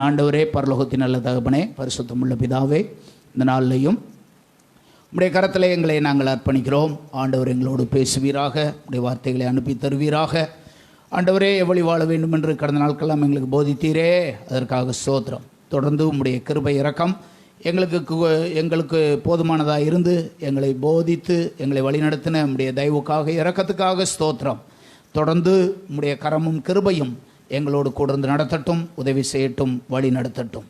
ஆண்டவரே, பரலோகத்தின் நல்ல தகப்பனே, பரிசுத்தமுள்ள பிதாவே, இந்த நாளிலையும் உம்முடைய கரத்திலே எங்களை நாங்கள் அர்ப்பணிக்கிறோம். ஆண்டவர் எங்களோடு பேசுவீராக, உடைய வார்த்தைகளை அனுப்பி தருவீராக. ஆண்டவரே, எவ்வளவு வாழ வேண்டும் என்று கடந்த நாட்கெல்லாம் எங்களுக்கு போதித்தீரே, அதற்காக ஸ்தோத்திரம். தொடர்ந்து உம்முடைய கிருபை இரக்கம் எங்களுக்கு போதுமானதாக இருந்து எங்களை போதித்து எங்களை வழிநடத்தின உம்முடைய தயவுக்காக இரக்கத்துக்காக ஸ்தோத்திரம். தொடர்ந்து உம்முடைய கரமும் கிருபையும் எங்களோடு கூடந்து நடத்தட்டும், உதவி செய்யட்டும், வழி நடத்தட்டும்.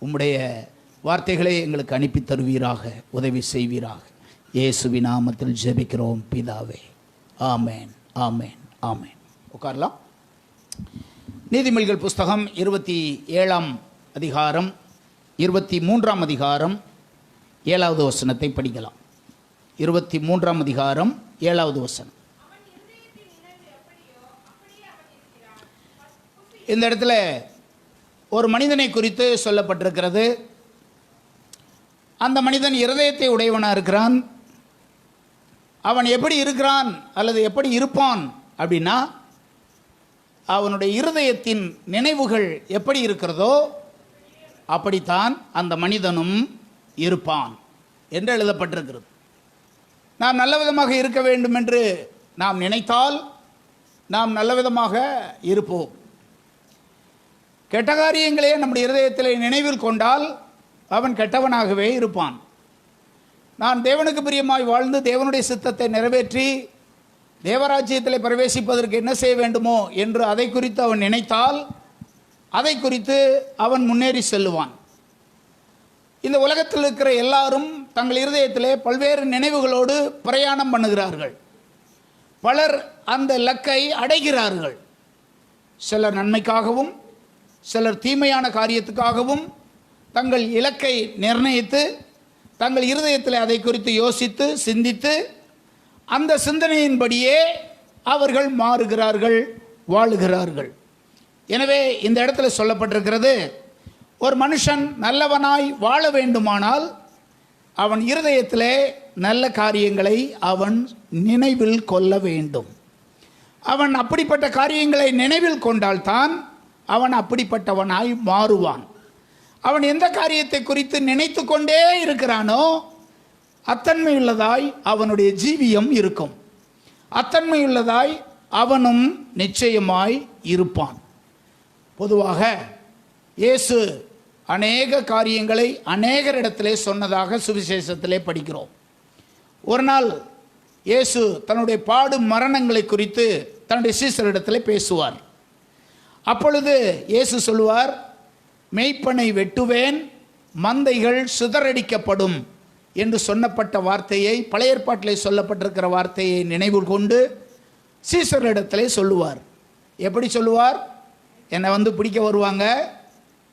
உம்முடைய வார்த்தைகளை எங்களுக்கு அனுப்பி தருவீராக, உதவி செய்வீராக. இயேசுவின் நாமத்தில் ஜெபிக்கிறோம் பிதாவே, ஆமேன், ஆமேன், ஆமேன். உட்காரலாம். நீதிமொழிகள் புஸ்தகம் 27ஆம் அதிகாரம் 23ஆம் அதிகாரம் 7வது வசனத்தை படிக்கலாம். 23ஆம் அதிகாரம் 7வது வசனம். இந்த இடத்துல ஒரு மனிதனை குறித்து சொல்லப்பட்டிருக்கிறது. அந்த மனிதன் இருதயத்தை உடையவனாக இருக்கிறான். அவன் எப்படி இருக்கிறான் அல்லது எப்படி இருப்பான் அப்படின்னா, அவனுடைய இருதயத்தின் நினைவுகள் எப்படி இருக்கிறதோ அப்படித்தான் அந்த மனிதனும் இருப்பான் என்று எழுதப்பட்டிருக்கிறது. நாம் நல்ல விதமாக இருக்க வேண்டும் என்று நாம் நினைத்தால் நாம் நல்ல விதமாக இருப்போம். கெட்ட காரியங்களே நம்முடைய இருதயத்தில் நினைவில் கொண்டால் அவன் கெட்டவனாகவே இருப்பான். நான் தேவனுக்கு பிரியமாய் வாழ்ந்து தேவனுடைய சித்தத்தை நிறைவேற்றி தேவராஜ்யத்தில் பிரவேசிப்பதற்கு என்ன செய்ய வேண்டுமோ என்று அதை குறித்து அவன் நினைத்தால் அதை குறித்து அவன் முன்னேறி செல்லுவான். இந்த உலகத்தில் இருக்கிற எல்லாரும் தங்கள் இருதயத்திலே பல்வேறு நினைவுகளோடு பிரயாணம் பண்ணுகிறார்கள். பலர் அந்த இலக்கை அடைகிறார்கள். சிலர் நன்மைக்காகவும் சிலர் தீமையான காரியத்துக்காகவும் தங்கள் இலக்கை நிர்ணயித்து தங்கள் இருதயத்தில் அதை குறித்து யோசித்து சிந்தித்து அந்த சிந்தனையின்படியே அவர்கள் மாறுகிறார்கள், வாழுகிறார்கள். எனவே இந்த இடத்துல சொல்லப்பட்டிருக்கிறது, ஒரு மனுஷன் நல்லவனாய் வாழ வேண்டுமானால் அவன் இருதயத்திலே நல்ல காரியங்களை அவன் நினைவில் கொள்ள வேண்டும். அவன் அப்படிப்பட்ட காரியங்களை நினைவில் கொண்டால்தான் அவன் அப்படிப்பட்டவனாய் மாறுவான். அவன் எந்த காரியத்தை குறித்து நினைத்து கொண்டே இருக்கிறானோ அத்தன்மையுள்ளதாய் அவனுடைய ஜீவியம் இருக்கும். அத்தன்மையுள்ளதாய் அவனும் நிச்சயமாய் இருப்பான். பொதுவாக இயேசு அநேக காரியங்களை அநேகரிடத்திலே சொன்னதாக சுவிசேஷத்திலே படிக்கிறோம். ஒரு நாள் இயேசு தன்னுடைய பாடு மரணங்களை குறித்து தன்னுடைய சீசரிடத்திலே பேசுவார். அப்பொழுது இயேசு சொல்லுவார், மெய்ப்பனை வெட்டுவேன், மந்தைகள் சிதறடிக்கப்படும் என்று சொன்னப்பட்ட வார்த்தையை, பழைய ஏற்பாட்டிலே சொல்லப்பட்டிருக்கிற வார்த்தையை நினைவு கொண்டு சீசரிடத்திலே சொல்லுவார். எப்படி சொல்லுவார்? என்னை பிடிக்க வருவாங்க,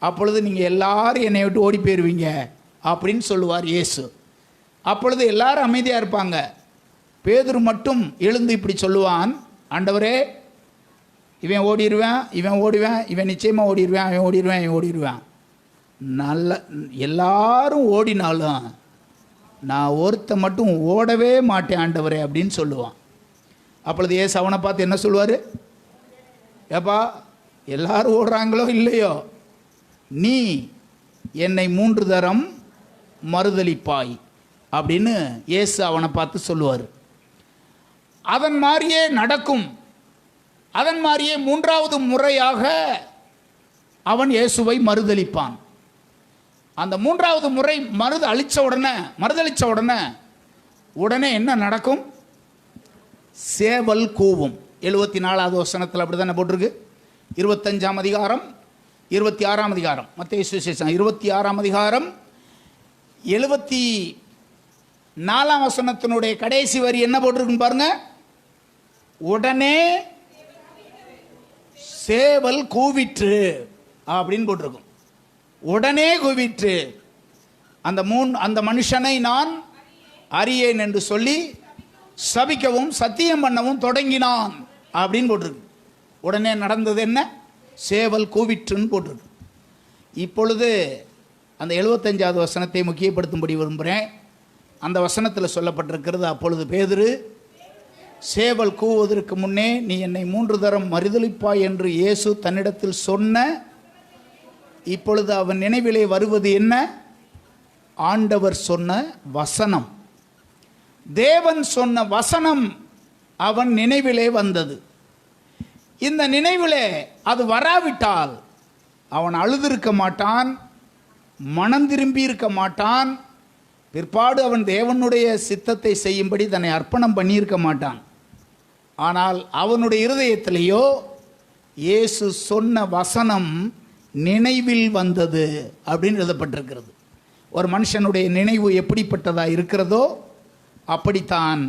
அப்பொழுது நீங்கள் எல்லாரும் என்னை விட்டு ஓடி போயிடுவீங்க அப்படின்னு சொல்லுவார் இயேசு. அப்பொழுது எல்லாரும் அமைதியாக இருப்பாங்க. பேதுரு மட்டும் எழுந்து இப்படி சொல்லுவான், ஆண்டவரே, இவன் ஓடிடுவேன், இவன் ஓடுவேன், இவன் நிச்சயமாக ஓடிடுவேன், அவன் ஓடிடுவேன், இவன் ஓடிடுவேன். நல்ல எல்லாரும் ஓடினாலும் நான் ஒருத்த மட்டும் ஓடவே மாட்டேன் ஆண்டவரே அப்படின்னு சொல்லுவான். அப்பொழுது ஏசு அவனை பார்த்து என்ன சொல்லுவார்? ஏப்பா, எல்லாரும் ஓடுறாங்களோ இல்லையோ, நீ என்னை 3 தரம் மறுதலிப்பாய் அப்படின்னு ஏசு அவனை பார்த்து சொல்லுவார். அதன் மாதிரியே நடக்கும். அதன் மாதிரியே 3வது முறையாக அவன் இயேசுவை மறுதலிப்பான். அந்த 3வது முறை மறுதலிச்ச உடனே என்ன நடக்கும்? சேவல் கூவும். 74வது வசனத்தில் அப்படி தானே போட்டிருக்கு. 25ஆம் அதிகாரம் 26ஆம் அதிகாரம் மத்தேயு சுவிசேஷம் 26ஆம் அதிகாரம் 74ஆம் வசனத்தினுடைய கடைசி வரி என்ன போட்டிருக்குன்னு பாருங்க. உடனே சேவல் கூவிற்று அப்படின்னு போட்டிருக்கும். உடனே கூவிற்று. அந்த மனுஷனை நான் அறியேன் என்று சொல்லி சபிக்கவும் சத்தியம் பண்ணவும் தொடங்கினான் அப்படின்னு போட்டிருக்கு. உடனே நடந்தது என்ன? சேவல் கூவிற்றுன்னு போட்டிருக்கு. இப்பொழுது அந்த 75வது வசனத்தை முக்கியப்படுத்தும்படி விரும்புகிறேன். அந்த வசனத்தில் சொல்லப்பட்டிருக்கிறது, அப்பொழுது பேதுரு சேவல் கூவுவதற்கு முன்னே நீ என்னை 3 தரம் மறுதலிப்பாய் என்று இயேசு தன்னிடத்தில் சொன்ன இப்பொழுது அவன் நினைவிலே வருவது என்ன? ஆண்டவர் சொன்ன வசனம், தேவன் சொன்ன வசனம் அவன் நினைவிலே வந்தது. இந்த நினைவிலே அது வராவிட்டால் அவன் அழுதிருக்க மாட்டான், மனம் திரும்பி இருக்க மாட்டான், பிற்பாடு அவன் தேவனுடைய சித்தத்தை செய்யும்படி தன்னை அர்ப்பணம் பண்ணியிருக்க மாட்டான். ஆனால் அவனுடைய இருதயத்திலேயோ இயேசு சொன்ன வசனம் நினைவில் வந்தது அப்படின்னு எழுதப்பட்டிருக்கிறது. ஒரு மனுஷனுடைய நினைவு எப்படிப்பட்டதாக இருக்கிறதோ அப்படித்தான்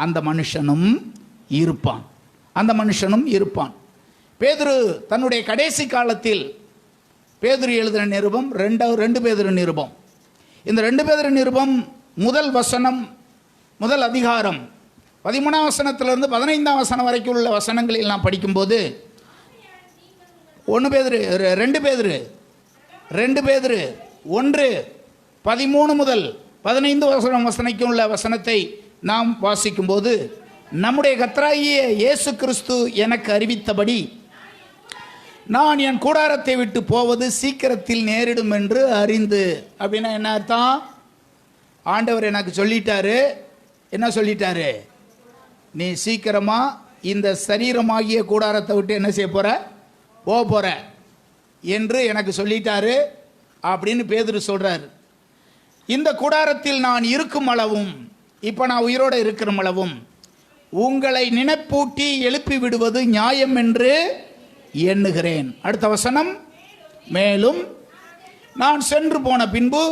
அந்த மனுஷனும் இருப்பான். பேதுரு தன்னுடைய கடைசி காலத்தில், பேதுரு எழுதின நிருபம் 2 பேதுரு நிருபம், இந்த 2 பேதுரு நிருபம் முதல் வசனம், முதல் அதிகாரம் 13ஆம் வசனத்திலிருந்து 15ஆம் வசனம் வரைக்கும் உள்ள வசனங்களில் நாம் படிக்கும்போது 2 பேதுரு 1 13 முதல் 15 வசனைக்கும் உள்ள வசனத்தை நாம் வாசிக்கும்போது, நம்முடைய கர்த்தராகிய இயேசு கிறிஸ்து எனக்கு அறிவித்தபடி நான் என் கூடாரத்தை விட்டு போவது சீக்கிரத்தில் நேரிடும் என்று அறிந்து. அப்படின்னா என்ன அர்த்தம்? ஆண்டவர் எனக்கு சொல்லிட்டாரு. என்ன சொல்லிட்டாரு? நீ சீக்கிரமா இந்த சரீரமாகிய கூடாரத்தை விட்டு என்ன செய்ய போற என்று எனக்கு சொல்லிட்டாரு அப்படின்னு பேதுரு சொல்றாரு. இந்த கூடாரத்தில் நான் இருக்கும் அளவும், இப்போ நான் உயிரோடு இருக்கிற அளவும் உங்களை நினைப்பூட்டி எழுப்பி விடுவது நியாயம் என்று எண்ணுகிறேன். அடுத்த வசனம், மேலும் நான் சென்று போன பின்பு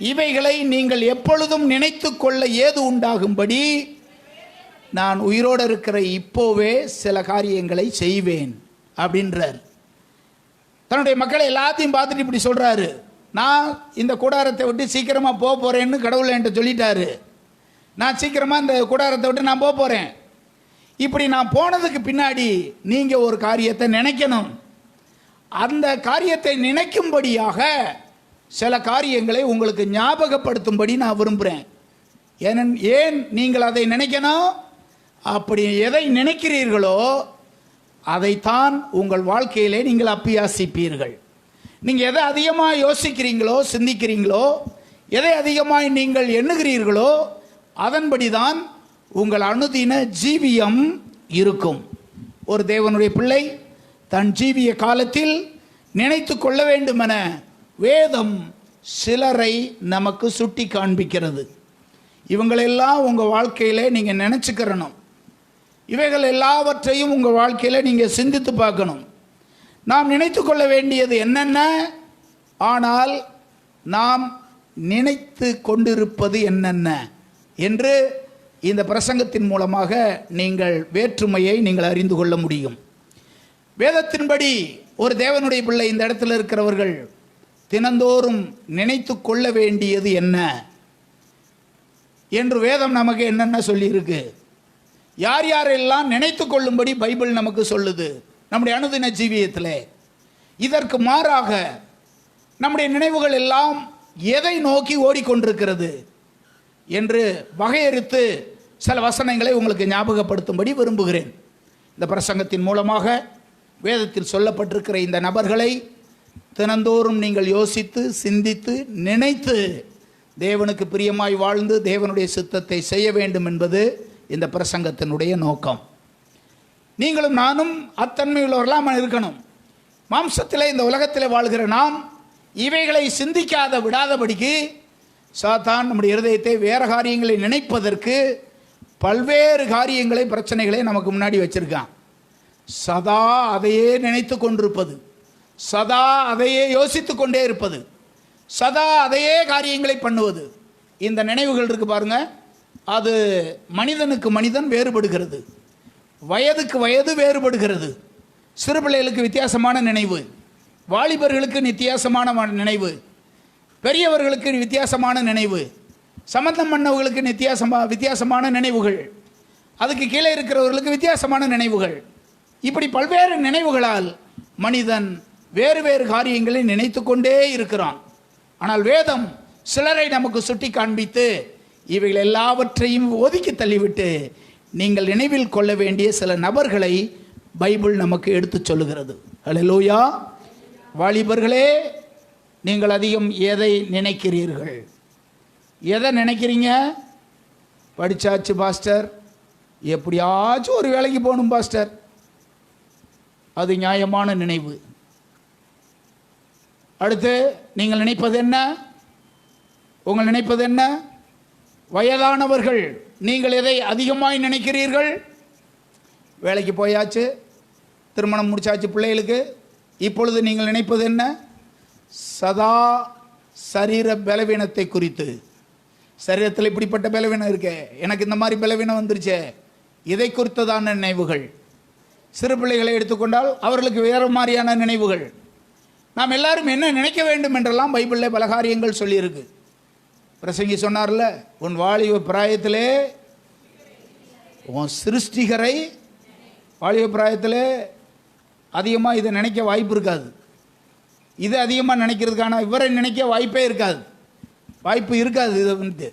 இவைகளை நீங்கள் எப்பொழுதும் நினைத்து கொள்ள ஏது உண்டாகும்படி நான் உயிரோடு இருக்கிற இப்போவே சில காரியங்களை செய்வேன் அப்படின்றார். தன்னுடைய மக்களை எல்லாத்தையும் பார்த்துட்டு இப்படி சொல்றாரு, நான் இந்த கூடாரத்தை விட்டு சீக்கிரமாக போக போகிறேன்னு கடவுளை என்கிட்ட சொல்லிட்டாரு. நான் சீக்கிரமாக இந்த கூடாரத்தை விட்டு நான் போக போகிறேன். இப்படி நான் போனதுக்கு பின்னாடி நீங்கள் ஒரு காரியத்தை நினைக்கணும். அந்த காரியத்தை நினைக்கும்படியாக சில காரியங்களை உங்களுக்கு ஞாபகப்படுத்தும்படி நான் விரும்புகிறேன். ஏன் நீங்கள் அதை நினைக்கணும்? அப்படி எதை நினைக்கிறீர்களோ அதைத்தான் உங்கள் வாழ்க்கையிலே நீங்கள் அப்பியாசிப்பீர்கள். நீங்கள் எதை அதிகமாக யோசிக்கிறீங்களோ, சிந்திக்கிறீங்களோ, எதை அதிகமாக நீங்கள் எண்ணுகிறீர்களோ அதன்படி தான் உங்கள் அனுதின ஜீவியம் இருக்கும். ஒரு தேவனுடைய பிள்ளை தன் ஜீவிய காலத்தில் நினைத்து கொள்ள வேண்டுமென வேதம் சிலரை நமக்கு சுட்டி காண்பிக்கிறது. இவங்களெல்லாம் உங்கள் வாழ்க்கையில் நீங்கள் நினச்சிக்கிறணும். இவைகள் எல்லாவற்றையும் உங்கள் வாழ்க்கையில் நீங்கள் சிந்தித்து பார்க்கணும். நாம் நினைத்து கொள்ள வேண்டியது என்னென்ன, ஆனால் நாம் நினைத்து கொண்டிருப்பது என்னென்ன என்று இந்த பிரசங்கத்தின் மூலமாக நீங்கள் வேற்றுமையை நீங்கள் அறிந்து கொள்ள முடியும். வேதத்தின்படி ஒரு தேவனுடைய பிள்ளை இந்த இடத்துல இருக்கிறவர்கள் தினந்தோறும் நினைத்து கொள்ள வேண்டியது என்ன என்று வேதம் நமக்கு என்னென்ன சொல்லியிருக்கு, யார் யாரெல்லாம் நினைத்து கொள்ளும்படி பைபிள் நமக்கு சொல்லுது நம்முடைய அனுதின ஜீவியத்தில். இதற்கு மாறாக நம்முடைய நினைவுகள் எல்லாம் எதை நோக்கி ஓடிக்கொண்டிருக்கிறது என்று வகையறுத்து சில வசனங்களை உங்களுக்கு ஞாபகப்படுத்தும்படி விரும்புகிறேன். இந்த பிரசங்கத்தின் மூலமாக வேதத்தில் சொல்லப்பட்டிருக்கிற இந்த நபர்களை தினந்தோறும் நீங்கள் யோசித்து சிந்தித்து நினைத்து தேவனுக்கு பிரியமாய் வாழ்ந்து தேவனுடைய சித்தத்தை செய்ய வேண்டும் என்பது இந்த பிரசங்கத்தினுடைய நோக்கம். நீங்களும் நானும் அத்தன்மையுள்ளவர்களாக இருக்கணும். மாம்சத்தில் இந்த உலகத்தில் வாழ்கிற நாம் இவைகளை சிந்திக்காத விடாதபடிக்கு சாத்தான் நம்முடைய இருதயத்தை வேறு காரியங்களை நினைப்பதற்கு பல்வேறு காரியங்களை, பிரச்சனைகளை நமக்கு முன்னாடி வச்சிருக்கான். சதா அதையே நினைத்து கொண்டிருப்பது, சதா அதையே யோசித்து கொண்டே இருப்பது, சதா அதையே காரியங்களை பண்ணுவது. இந்த நினைவுகள் இருக்கு பாருங்க, அது மனிதனுக்கு மனிதன் வேறுபடுகிறது, வயதுக்கு வயது வேறுபடுகிறது. சிறு பிள்ளைகளுக்கு வித்தியாசமான நினைவு, வாலிபர்களுக்கு வித்தியாசமான நினைவு, பெரியவர்களுக்கு வித்தியாசமான நினைவு, சம்பந்தம் பண்ணவர்களுக்கு வித்தியாசமான நினைவுகள், அதுக்கு கீழே இருக்கிறவர்களுக்கு வித்தியாசமான நினைவுகள். இப்படி பல்வேறு நினைவுகளால் மனிதன் வேறு வேறு காரியங்களை நினைத்து கொண்டே இருக்கிறான். ஆனால் வேதம் சிலரை நமக்கு சுட்டி காண்பித்து இவைகள் எல்லாவற்றையும் ஒதுக்கி தள்ளிவிட்டு நீங்கள் நினைவில் கொள்ள வேண்டிய சில நபர்களை பைபிள் நமக்கு எடுத்து சொல்லுகிறது. ஹல்லேலூயா. வாலிபர்களே, நீங்கள் அதிகம் எதை நினைக்கிறீர்கள்? எதை நினைக்கிறீங்க? படித்தாச்சு பாஸ்டர், எப்படியாச்சும் ஒரு வேலைக்கு போகணும் பாஸ்டர், அது நியாயமான நினைவு. அடுத்து நீங்கள் நினைப்பது என்ன? உங்கள் நினைப்பது என்ன? வயதானவர்கள், நீங்கள் எதை அதிகமாய் நினைக்கிறீர்கள்? வேலைக்கு போயாச்சு, திருமணம் முடிச்சாச்சு பிள்ளைகளுக்கு, இப்பொழுது நீங்கள் நினைப்பது என்ன? சதா சரீர பலவீனத்தை குறித்து. சரீரத்தில் இப்படிப்பட்ட பலவீனம் இருக்கே, எனக்கு இந்த மாதிரி பலவீனம் வந்துருச்சே, இதை குறித்ததான நினைவுகள். சிறு பிள்ளைகளை எடுத்துக்கொண்டால் அவர்களுக்கு வேறு மாதிரியான நினைவுகள். நாம் எல்லாரும் என்ன நினைக்க வேண்டும் என்றெல்லாம் பைபிளில் பல காரியங்கள் சொல்லியிருக்கு. பிரசங்கி சொன்னார்ல, உன் வாலிப பிராயத்திலே உன் சிருஷ்டிகரை, வாலிப பிராயத்தில் அதிகமாக இதை நினைக்க வாய்ப்பு இருக்காது. இது அதிகமாக நினைக்கிறதுக்கான இவரை நினைக்க வாய்ப்பே இருக்காது, வாய்ப்பு இருக்காது. இதை வந்து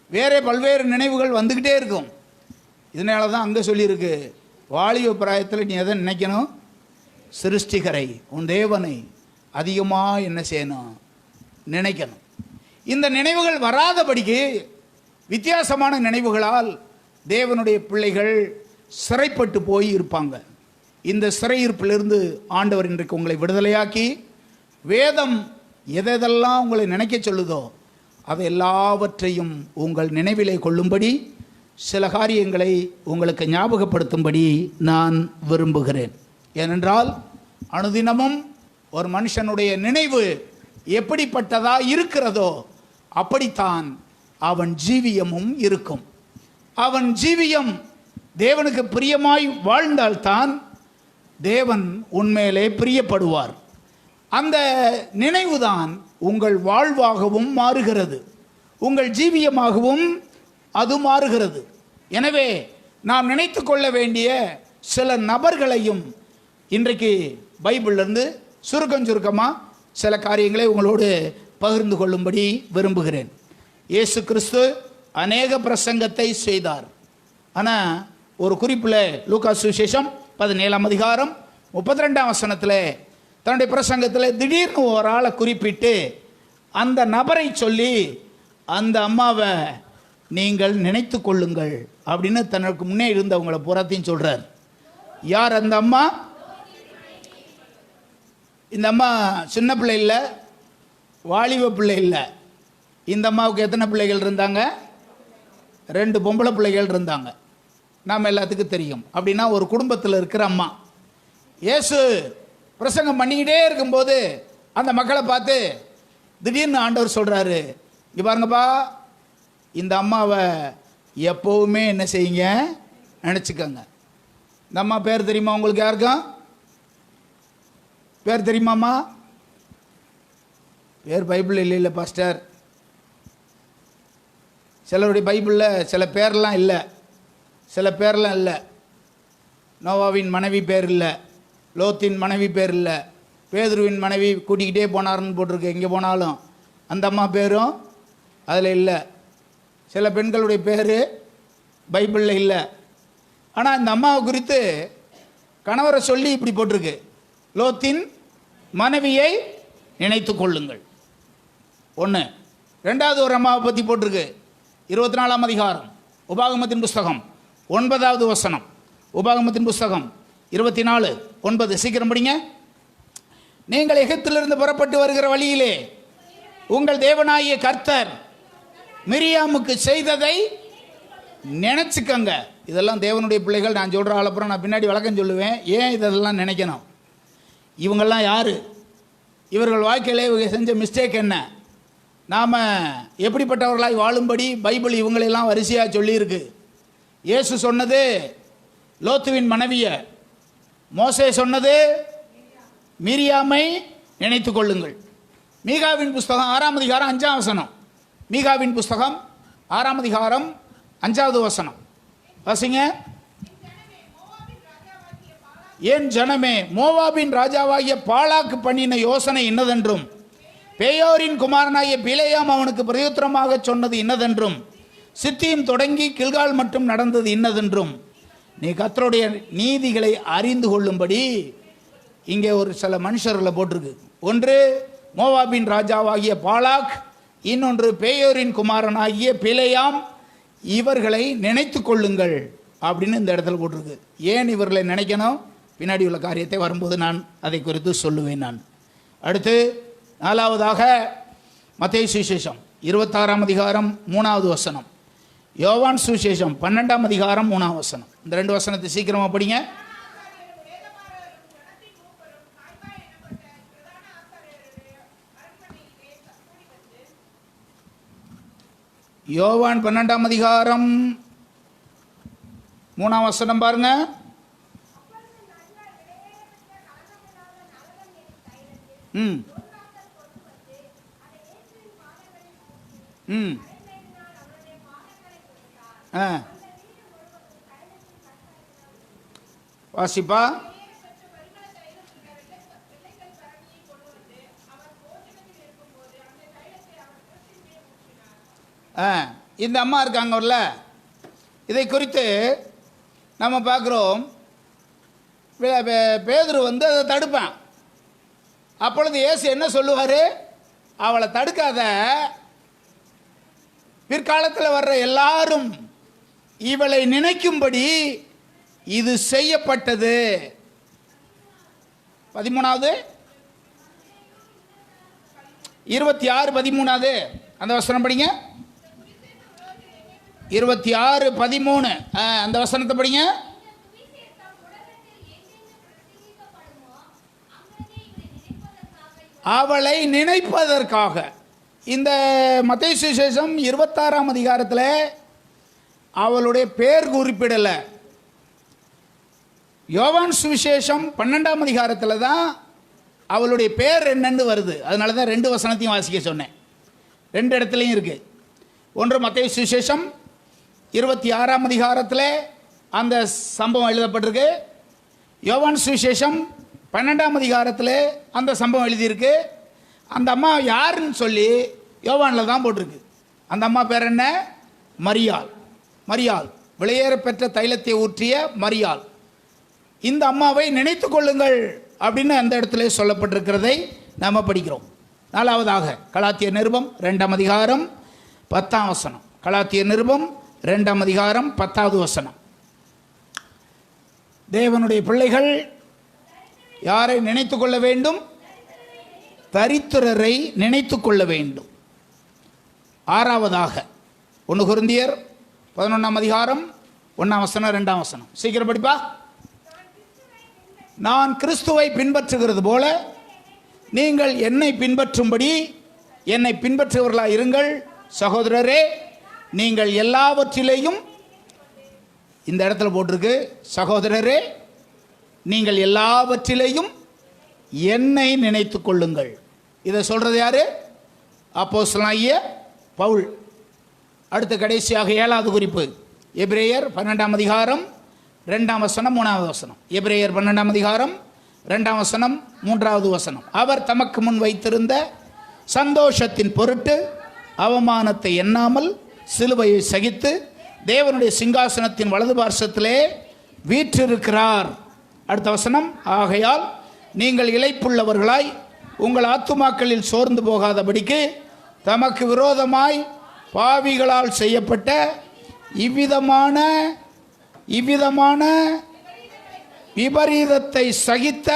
வேறே பல்வேறு நினைவுகள் வந்துக்கிட்டே இருக்கும். இதனால தான் அங்கே சொல்லியிருக்கு, வாலிப பிராயத்தில் நீ எதை நினைக்கணும்? சிருஷ்டிகரை, உன் தேவனை அதிகமாக என்ன செய்யணும்? நினைக்கணும். இந்த நினைவுகள் வராதபடிக்கு வித்தியாசமான நினைவுகளால் தேவனுடைய பிள்ளைகள் சிறைப்பட்டு போய் இருப்பாங்க. இந்த சிறையிருப்பிலிருந்து ஆண்டவர் இன்றைக்கு உங்களை விடுதலையாக்கி, வேதம் எதெல்லாம் உங்களை நினைக்க சொல்லுதோ அதை எல்லாவற்றையும் உங்கள் நினைவிலே கொள்ளும்படி சில காரியங்களை உங்களுக்கு ஞாபகப்படுத்தும்படி நான் விரும்புகிறேன். ஏனென்றால் அனுதினமும் ஒரு மனுஷனுடைய நினைவு எப்படிப்பட்டதா இருக்கிறதோ அப்படித்தான் அவன் ஜீவியமும் இருக்கும். அவன் ஜீவியம் தேவனுக்கு பிரியமாய் வாழ்ந்தால்தான் தேவன் உண்மையிலே பிரியப்படுவார். அந்த நினைவுதான் உங்கள் வாழ்வாகவும் மாறுகிறது, உங்கள் ஜீவியமாகவும் அது மாறுகிறது. எனவே நாம் நினைத்து கொள்ள வேண்டிய சில நபர்களையும் இன்றைக்கு பைபிளிலிருந்து சுருக்கமாக சில காரியங்களை உங்களோடு பகிர்ந்து கொள்ளும்படி விரும்புகிறேன். இயேசு கிறிஸ்து அநேக பிரசங்கத்தை செய்தார். ஆனால் ஒரு குறிப்பில் லூக்கா சுவிசேஷம் 17ஆம் அதிகாரம் 32ஆம் வசனத்தில் தன்னுடைய பிரசங்கத்தில் திடீர்னு ஒரு ஆளை குறிப்பிட்டு அந்த நபரை சொல்லி, அந்த அம்மாவை நீங்கள் நினைத்து கொள்ளுங்கள் அப்படின்னு தனக்கு முன்னே இருந்தவங்களை புறத்தையும் சொல்கிறார். யார் அந்த அம்மா? இந்த அம்மா சின்ன பிள்ளை இல்லை, வாலிப பிள்ளை இல்லை. இந்த அம்மாவுக்கு எத்தனை பிள்ளைகள் இருந்தாங்க? 2 பொம்பளை பிள்ளைகள் இருந்தாங்க. நாம் எல்லாத்துக்கும் தெரியும். அப்படின்னா ஒரு குடும்பத்தில் இருக்கிற அம்மா. இயேசு பிரசங்கம் பண்ணிக்கிட்டே இருக்கும்போது அந்த மக்களை பார்த்து திடீர்னு ஆண்டவர் சொல்கிறாரு, இங்கே பாருங்கப்பா, இந்த அம்மாவை எப்போவுமே என்ன செய்யுங்க? நினச்சிக்கோங்க. இந்த அம்மா பேர் தெரியுமா உங்களுக்கு? யாருக்கும் பேர் தெரியுமாம்மா? பேர் பைபிள் இல்லை பாஸ்டர். சிலருடைய பைபிளில் சில பேர்லாம் இல்லை, சில பேர்லாம் இல்லை. நோவாவின் மனைவி பேர் இல்லை, லோத்தின் மனைவி பேர் இல்லை, பேதுருவின் மனைவி கூட்டிக்கிட்டே போனார்னு போட்டிருக்கு. எங்கே போனாலும் அந்த அம்மா பேரும் அதில் இல்லை. சில பெண்களுடைய பேர் பைபிளில் இல்லை. ஆனால் இந்த அம்மாவை குறித்து கணவரை சொல்லி இப்படி போட்டிருக்கு, லோத்தின் மனைவியை நினைத்து கொள்ளுங்கள். 1. 2வது ஒரு அம்மாவை பற்றி போட்டிருக்கு, 24ஆம் அதிகாரம் உபாகமத்தின் புஸ்தகம் 9வது வசனம். உபாகமத்தின் புஸ்தகம் 24:9. சீக்கிரம் படிங்க. நீங்கள் எகிப்திலிருந்து புறப்பட்டு வருகிற வழியிலே உங்கள் தேவனாகிய கர்த்தர் மிரியாமுக்கு செய்ததை நினச்சிக்கங்க. இதெல்லாம் தேவனுடைய பிள்ளைகள். நான் சொல்கிற ஆளப்புறம் நான் பின்னாடி விளக்கம் சொல்லுவேன். ஏன் இதெல்லாம் நினைக்கணும்? இவங்கெல்லாம் யார்? இவர்கள் வாழ்க்கையிலே இவங்க செஞ்ச மிஸ்டேக் என்ன? நாம் எப்படிப்பட்டவர்களாய் வாழும்படி பைபிள் இவங்களெல்லாம் வரிசையாக சொல்லியிருக்கு. இயேசு சொன்னது லோத்துவின் மனைவியை, மோசே சொன்னது மிரியாமை நினைத்து கொள்ளுங்கள். மீகாவின் புஸ்தகம் 6ஆம் அதிகாரம் 5ஆம் வசனம். மீகாவின் புஸ்தகம் 6ஆம் அதிகாரம் 5வது வசனம் வாசிங்க. என் ஜனமே, மோவாபின் ராஜாவாகிய பாலாக்கு பண்ணின யோசனை இன்னதென்றும், பேயோரின் குமாரனாகிய பிலேயாம் அவனுக்கு பிரயுத்தரமாக சொன்னது இன்னதென்றும், சித்தியும் தொடங்கி கில்கால் மட்டும் நடந்தது இன்னதென்றும் நீ கர்த்தருடைய நீதிகளை அறிந்து கொள்ளும்படி இங்கே ஒரு சில மனுஷர்களை போட்டிருக்கு. 1 மோவாபின் ராஜாவாகிய பாலாக், இன்னொன்று பேயோரின் குமாரனாகிய பிலேயாம், இவர்களை நினைத்து கொள்ளுங்கள் அப்படின்னு இந்த இடத்துல போட்டிருக்கு. ஏன் இவர்களை நினைக்கணும்? பின்னாடி உள்ள காரியத்தை வரும்போது நான் அதை குறித்து சொல்லுவேன். நான் அடுத்து 4வதாக மத்தேயு சுவிசேஷம் 26ஆம் அதிகாரம் 3வது வசனம், யோவான் சுவிசேஷம் 12ஆம் அதிகாரம் 3ஆம் வசனம். இந்த 2 வசனத்தை சீக்கிரமாக படிங்க. யோவான் 12ஆம் அதிகாரம் 3ஆம் வசனம் பாருங்க. வாசிப்பா. இந்த அம்மா இருக்காங்கல்ல, இதை குறித்து நம்ம பார்க்குறோம். பேதுரு வந்து அதை தடுப்பான். அப்பொழுது இயேசு என்ன சொல்லுவார்? அவளை தடுக்காத, பிற்காலத்தில் வர்ற எல்லாரும் இவளை நினைக்கும்படி இது செய்யப்பட்டது. 13வது 26-13 அந்த வசனம் படிங்க. 26-13 அந்த வசனத்தை படிங்க. அவளை நினைப்பதற்காக. இந்த மத்தேயு சுவிசேஷம் 26ஆம் அதிகாரத்தில் அவளுடைய பேர் குறிப்பிடலை. யோவான் சுவிசேஷம் 12ஆம் அதிகாரத்தில் தான் அவளுடைய பேர் என்னன்னு வருது. அதனால தான் 2 வசனத்தையும் வாசிக்க சொன்னேன். 2 இடத்துலையும் இருக்குது. ஒன்று மத்தேயு சுவிசேஷம் 26ஆம் அதிகாரத்தில் அந்த சம்பவம் எழுதப்பட்டிருக்கு. யோவான் சுவிசேஷம் 12ஆம் அதிகாரத்தில் அந்த சம்பவம் எழுதியிருக்கு. அந்த அம்மா யாருன்னு சொல்லி யோவானில் தான் போட்டிருக்கு. அந்த அம்மா பேர் என்ன? மரியாள். மரியாள், விலையேற பெற்ற தைலத்தை ஊற்றிய மரியாள். இந்த அம்மாவை நினைத்து கொள்ளுங்கள் அப்படின்னு அந்த இடத்துல சொல்லப்பட்டிருக்கிறதை நாம் படிக்கிறோம். 4வதாக கலாத்தியர் நிருபம் 2ஆம் அதிகாரம் 10ஆம் வசனம். கலாத்தியர் நிருபம் 2ஆம் அதிகாரம் 10வது வசனம். தேவனுடைய பிள்ளைகள் யாரை நினைத்து கொள்ள வேண்டும்? தரித்திரரை நினைத்து கொள்ள வேண்டும். 6வதாக 1 கொரிந்தியர் 11ஆம் அதிகாரம் 1ஆம் வசனம் 2ஆம் வசனம். சீக்கிரம் படிப்பா. நான் கிறிஸ்துவை பின்பற்றுகிறது போல நீங்கள் என்னை பின்பற்றும்படி என்னை பின்பற்றுவர்களாக இருங்கள். சகோதரரே, நீங்கள் எல்லாவற்றிலேயும், இந்த இடத்துல போட்டிருக்கு சகோதரரே, நீங்கள் எல்லாவற்றிலேயும் என்னை நினைத்து கொள்ளுங்கள். இதை சொல்கிறது யாரு? அப்போஸ்தலனாகிய பவுல். அடுத்து கடைசியாக 7வது குறிப்பு, எபிரேயர் 12ஆம் அதிகாரம் 2ஆம் வசனம் 3வது வசனம். எபிரேயர் 12ஆம் அதிகாரம் 2ஆம் வசனம் 3வது வசனம். அவர் தமக்கு முன் வைத்திருந்த சந்தோஷத்தின் பொருட்டு அவமானத்தை எண்ணாமல் சிலுவையை சகித்து தேவனுடைய சிங்காசனத்தின் வலது பார்சத்திலே வீற்றிருக்கிறார். அடுத்த வசனம், ஆகையால் நீங்கள் இளைப்புள்ளவர்களாய் உங்கள் ஆத்துமாக்களில் சோர்ந்து போகாதபடிக்கு தமக்கு விரோதமாய் பாவிகளால் செய்யப்பட்ட இவ்விதமான விபரீதத்தை சகித்த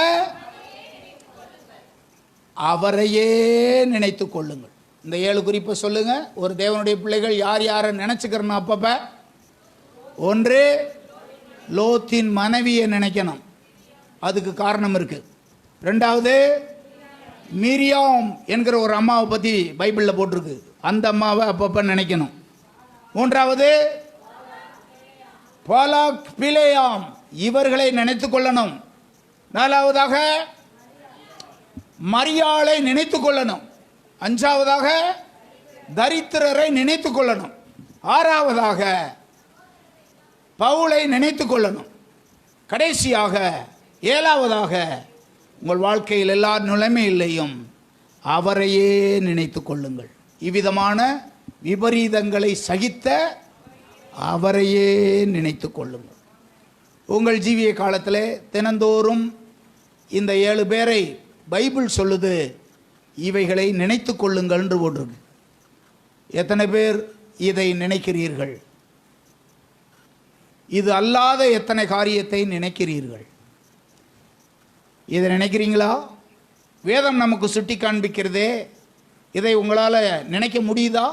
அவரையே நினைத்து கொள்ளுங்கள். இந்த 7 குறிப்பை சொல்லுங்க. ஒரு தேவனுடைய பிள்ளைகள் யார் யாரை நினைச்சுக்கிறணும்? அப்பப்ப 1, லோத்தின் மனைவியை நினைக்கணும். அதுக்கு காரணம் இருக்கு. 2வது, மிரியாம் என்கிற ஒரு அம்மாவை பற்றி பைபிளில் போட்டிருக்கு. அந்த அம்மாவை அப்பப்போ நினைக்கணும். 3வது, பாலாக், பிலேயாம், இவர்களை நினைத்து கொள்ளணும். 4வதாக மரியாளை நினைத்து கொள்ளணும். 5வதாக தரித்திரரை நினைத்து கொள்ளணும். 6வதாக பவுலை நினைத்து கொள்ளணும். கடைசியாக 7வதாக உங்கள் வாழ்க்கையில் எல்லா நிலைமையிலையும் அவரையே நினைத்து கொள்ளுங்கள். இவ்விதமான விபரீதங்களை சகித்த அவரையே நினைத்து கொள்ளுங்கள். உங்கள் ஜீவிய காலத்தில் தினந்தோறும் இந்த 7 பேரை பைபிள் சொல்லுது இவைகளை நினைத்து கொள்ளுங்கள் என்று போட்டிருக்கு. எத்தனை பேர் இதை நினைக்கிறீர்கள்? இது அல்லாத எத்தனை காரியத்தை நினைக்கிறீர்கள்? இதை நினைக்கிறீங்களா? வேதம் நமக்கு சுட்டி காண்பிக்கிறதே, இதை உங்களால் நினைக்க முடியுதா?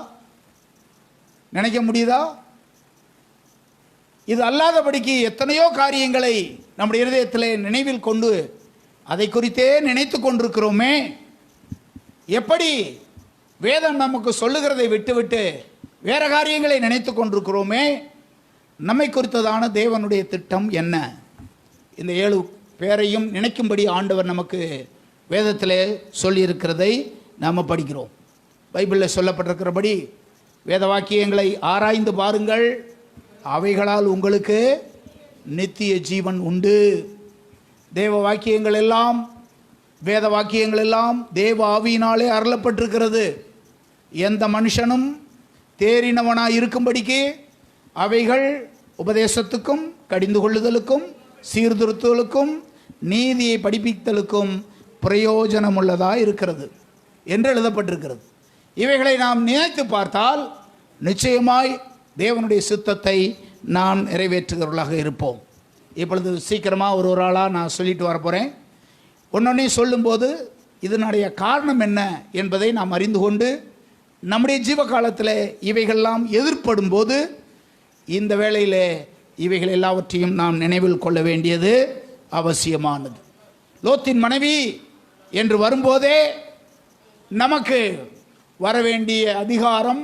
நினைக்க முடியுதா? இது அல்லாதபடிக்கு எத்தனையோ காரியங்களை நம்முடைய இருதயத்தில் நினைவில் கொண்டு அதை குறித்தே நினைத்து கொண்டிருக்கிறோமே. எப்படி வேதம் நமக்கு சொல்லுகிறதை விட்டுவிட்டு வேற காரியங்களை நினைத்து கொண்டிருக்கிறோமே? நம்மை குறித்ததான தேவனுடைய திட்டம் என்ன? இந்த 7 பேரையும் நினைக்கும்படி ஆண்டவர் நமக்கு வேதத்திலே சொல்லியிருக்கிறதை நாம் படிக்கிறோம். பைபிளில் சொல்லப்பட்டிருக்கிறபடி வேத வாக்கியங்களை ஆராய்ந்து பாருங்கள், அவைகளால் உங்களுக்கு நித்திய ஜீவன் உண்டு. தேவ வாக்கியங்கள் எல்லாம், வேத வாக்கியங்கள் எல்லாம் தேவ ஆவியினாலே அருளப்பட்டிருக்கிறது. எந்த மனுஷனும் தேறினவனாய் இருக்கும்படிக்கு அவைகள் உபதேசத்துக்கும், கடிந்து கொள்ளுதலுக்கும், சீர்திருத்துதலுக்கும், நீதியை படிப்பித்தலுக்கும் பிரயோஜனமுள்ளதாக இருக்கிறது என்று எழுதப்பட்டிருக்கிறது. இவைகளை நாம் நினைத்து பார்த்தால் நிச்சயமாய் தேவனுடைய சித்தத்தை நாம் நிறைவேற்றுகிறவர்களாக இருப்போம். இப்பொழுது சீக்கிரமாக ஒரு ஆளாக நான் சொல்லிட்டு வரப்போகிறேன். ஒன்றொன்னே சொல்லும்போது இதனுடைய காரணம் என்ன என்பதை நாம் அறிந்து கொண்டு நம்முடைய ஜீவ காலத்தில் இவைகளெல்லாம் எதிர்ப்படும் போது இந்த வேளையில் இவைகள் எல்லாவற்றையும் நாம் நினைவில் கொள்ள வேண்டியது அவசியமானது. லோத்தின் மனைவி என்று வரும்போதே நமக்கு வரவேண்டிய அதிகாரம்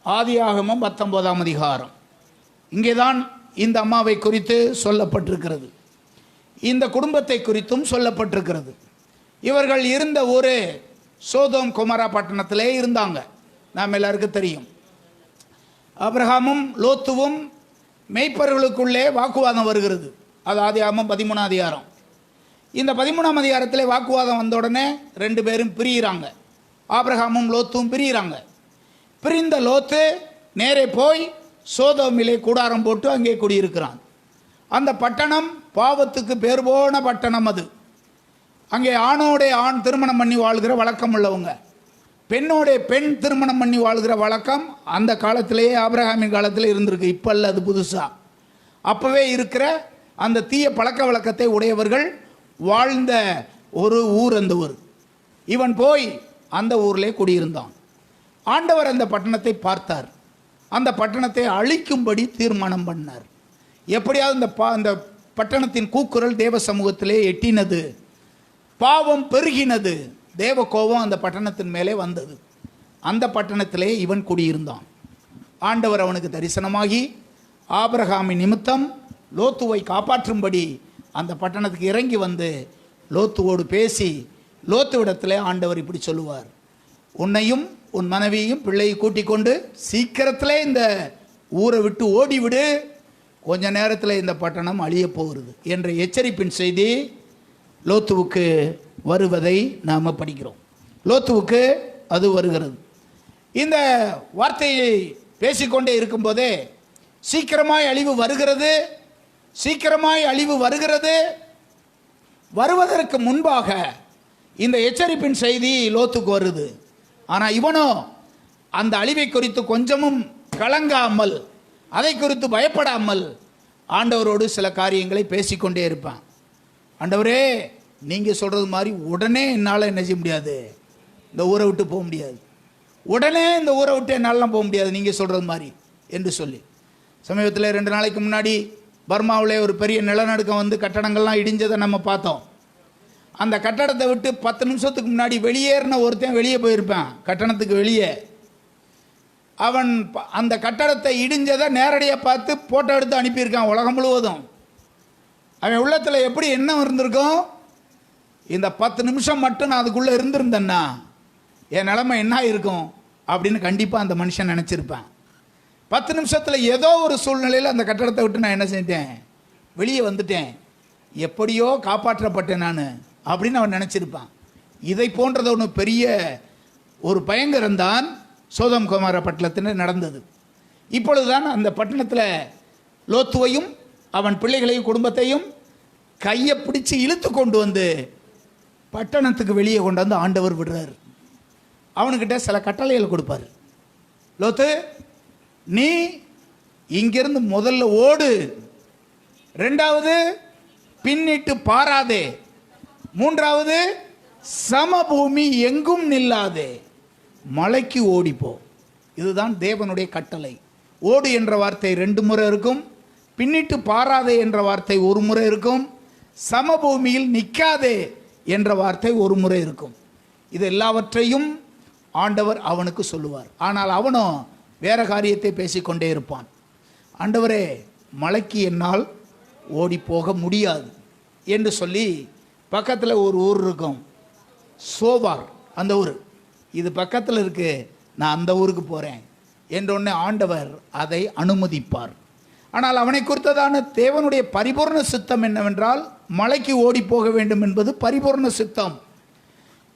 ஆதியாகமம் 19ஆம் அதிகாரம். இங்கேதான் இந்த அம்மாவை குறித்து சொல்லப்பட்டிருக்கிறது. இந்த குடும்பத்தை குறித்தும் சொல்லப்பட்டிருக்கிறது. இவர்கள் இருந்த ஒரு சோதோம் கொமரா பட்டணத்திலே இருந்தாங்க. நாம் எல்லாருக்கும் தெரியும். ஆபிரகாமும் லோத்துவும் மெய்ப்பர்களுக்குள்ளே வாக்குவாதம் வருகிறது. அது ஆதியாகமம் 13ஆம் அதிகாரம். இந்த 13ஆம் அதிகாரத்தில் வாக்குவாதம் வந்த உடனே 2 பேரும் பிரிகிறாங்க. ஆபிரகாமும் லோத்தும் பிரிகிறாங்க. பிரிந்த லோத்து நேரே போய் சோதோமிலே கூடாரம் போட்டு அங்கே குடியிருக்கிறான். அந்த பட்டணம் பாவத்துக்கு பேர் போன பட்டணம். அது அங்கே ஆணோட ஆண் திருமணம் பண்ணி வாழ்கிற வழக்கம் உள்ளவங்க, பெண்ணோட பெண் திருமணம் பண்ணி வாழ்கிற வழக்கம் அந்த காலத்திலேயே ஆபிரகாமின் காலத்தில் இருந்திருக்கு. இப்போ இல்லை, அது புதுசாக. அப்போவே இருக்கிற அந்த தீய பழக்க வழக்கத்தை உடையவர்கள் வாழ்ந்த ஒரு ஊர் அந்த ஊர். இவன் போய் அந்த ஊரில் குடியிருந்தான். ஆண்டவர் அந்த பட்டணத்தை பார்த்தார். அந்த பட்டணத்தை அழிக்கும்படி தீர்மானம் பண்ணார். எப்படியாவது அந்த பட்டணத்தின் கூக்குரல் தேவ சமூகத்திலே எட்டினது. பாவம் பெருகினது. தேவ கோபம் அந்த பட்டணத்தின் மேலே வந்தது. அந்த பட்டணத்திலே இவன் குடியிருந்தான். ஆண்டவர் அவனுக்கு தரிசனமாகி ஆபிரகாமின் நிமித்தம் லோத்துவை காப்பாற்றும்படி அந்த பட்டணத்துக்கு இறங்கி வந்து லோத்துவோடு பேசி லோத்துவிடத்திலே ஆண்டவர் இப்படி சொல்லுவார், உன்னையும் உன் மனைவியையும் பிள்ளையை கூட்டிக் கொண்டு சீக்கிரத்திலே இந்த ஊரை விட்டு ஓடிவிடு, கொஞ்ச நேரத்தில் இந்த பட்டணம் அழிய போகிறது என்ற எச்சரிப்பின் செய்தி லோத்துவுக்கு வருவதை நாம் படிக்கிறோம். லோத்துவுக்கு அது வருகிறது. இந்த வார்த்தையை பேசிக்கொண்டே இருக்கும்போதே சீக்கிரமாய் அழிவு வருகிறது, சீக்கிரமாய் அழிவு வருகிறது. வருவதற்கு முன்பாக இந்த எச்சரிப்பின் செய்தி லோத்துக்கு வருது. ஆனால் இவனோ அந்த அழிவை குறித்து கொஞ்சமும் கலங்காமல், அதை குறித்து பயப்படாமல் ஆண்டவரோடு சில காரியங்களை பேசிக்கொண்டே இருப்பான். ஆண்டவரே, நீங்கள் சொல்கிறது மாதிரி உடனே என்னால் என்ன செய்ய முடியாது, இந்த ஊரை விட்டு போக முடியாது, உடனே இந்த ஊரை விட்டு என்னாலலாம் போக முடியாது நீங்கள் சொல்கிறது மாதிரி என்று சொல்லி. சமீபத்தில் 2 நாளைக்கு முன்னாடி பர்மாவில் ஒரு பெரிய நிலநடுக்கம் வந்து கட்டடங்கள்லாம் இடிஞ்சதை நம்ம பார்த்தோம். அந்த கட்டடத்தை விட்டு 10 நிமிஷத்துக்கு முன்னாடி வெளியேறின ஒருத்தன் வெளியே போயிருப்பான். கட்டணத்துக்கு வெளியே அவன் அந்த கட்டடத்தை இடிஞ்சதை நேரடியாக பார்த்து ஃபோட்டோ எடுத்து அனுப்பியிருக்கான் உலகம் முழுவதும். அவன் உள்ளத்தில் எப்படி எண்ணம் இருந்திருக்கும், இந்த 10 நிமிஷம் மட்டும் நான் அதுக்குள்ளே இருந்திருந்தேன்னா என் நிலைமை என்ன இருக்கும் அப்படின்னு கண்டிப்பாக அந்த மனுஷன் நினச்சிருப்பேன். 10 நிமிஷத்தில் ஏதோ ஒரு சூழ்நிலையில் அந்த கட்டடத்தை விட்டு நான் என்ன செஞ்சேன், வெளியே வந்துட்டேன், எப்படியோ காப்பாற்றப்பட்டேன் நான் அப்படின்னு அவன் நினச்சிருப்பான். இதை போன்றது ஒன்று பெரிய ஒரு பயங்கரம்தான் சோதம் குமார பட்டணத்தில் நடந்தது. இப்பொழுதுதான் அந்த பட்டணத்தில் லோத்துவையும் அவன் பிள்ளைகளையும் குடும்பத்தையும் கையை பிடிச்சி இழுத்து கொண்டு வந்து பட்டணத்துக்கு வெளியே கொண்டாந்து ஆண்டவர் விடுறாரு. அவனுக்கிட்ட சில கட்டளைகள் கொடுப்பார். லோத்து, நீ இங்கிருந்து முதல்ல ஓடு, ரெண்டாவது பின்னிட்டு பாராதே, மூன்றாவது சமபூமி எங்கும் நில்லாதே, மலைக்கு ஓடிப்போ. இதுதான் தேவனுடைய கட்டளை. ஓடு என்ற வார்த்தை 2 முறை இருக்கும், பின்னிட்டு பாராதே என்ற வார்த்தை 1 முறை இருக்கும், சமபூமியில் நிற்காதே என்ற வார்த்தை 1 முறை இருக்கும். இது எல்லாவற்றையும் ஆண்டவர் அவனுக்கு சொல்லுவார். ஆனால் அவனும் வேற காரியத்தை பேசிக்கொண்டே இருப்பான். ஆண்டவரே, மலைக்கு என்னால் ஓடி போக முடியாது என்று சொல்லி பக்கத்தில் ஒரு ஊர் இருக்கும், சோவார், அந்த ஊர். இது பக்கத்தில் இருக்கு, நான் அந்த ஊருக்கு போகிறேன் என்றொன்னே ஆண்டவர் அதை அனுமதிப்பார். ஆனால் அவனை குறித்ததான தேவனுடைய பரிபூர்ண சித்தம் என்னவென்றால் மலைக்கு ஓடி போக வேண்டும் என்பது பரிபூர்ண சித்தம்.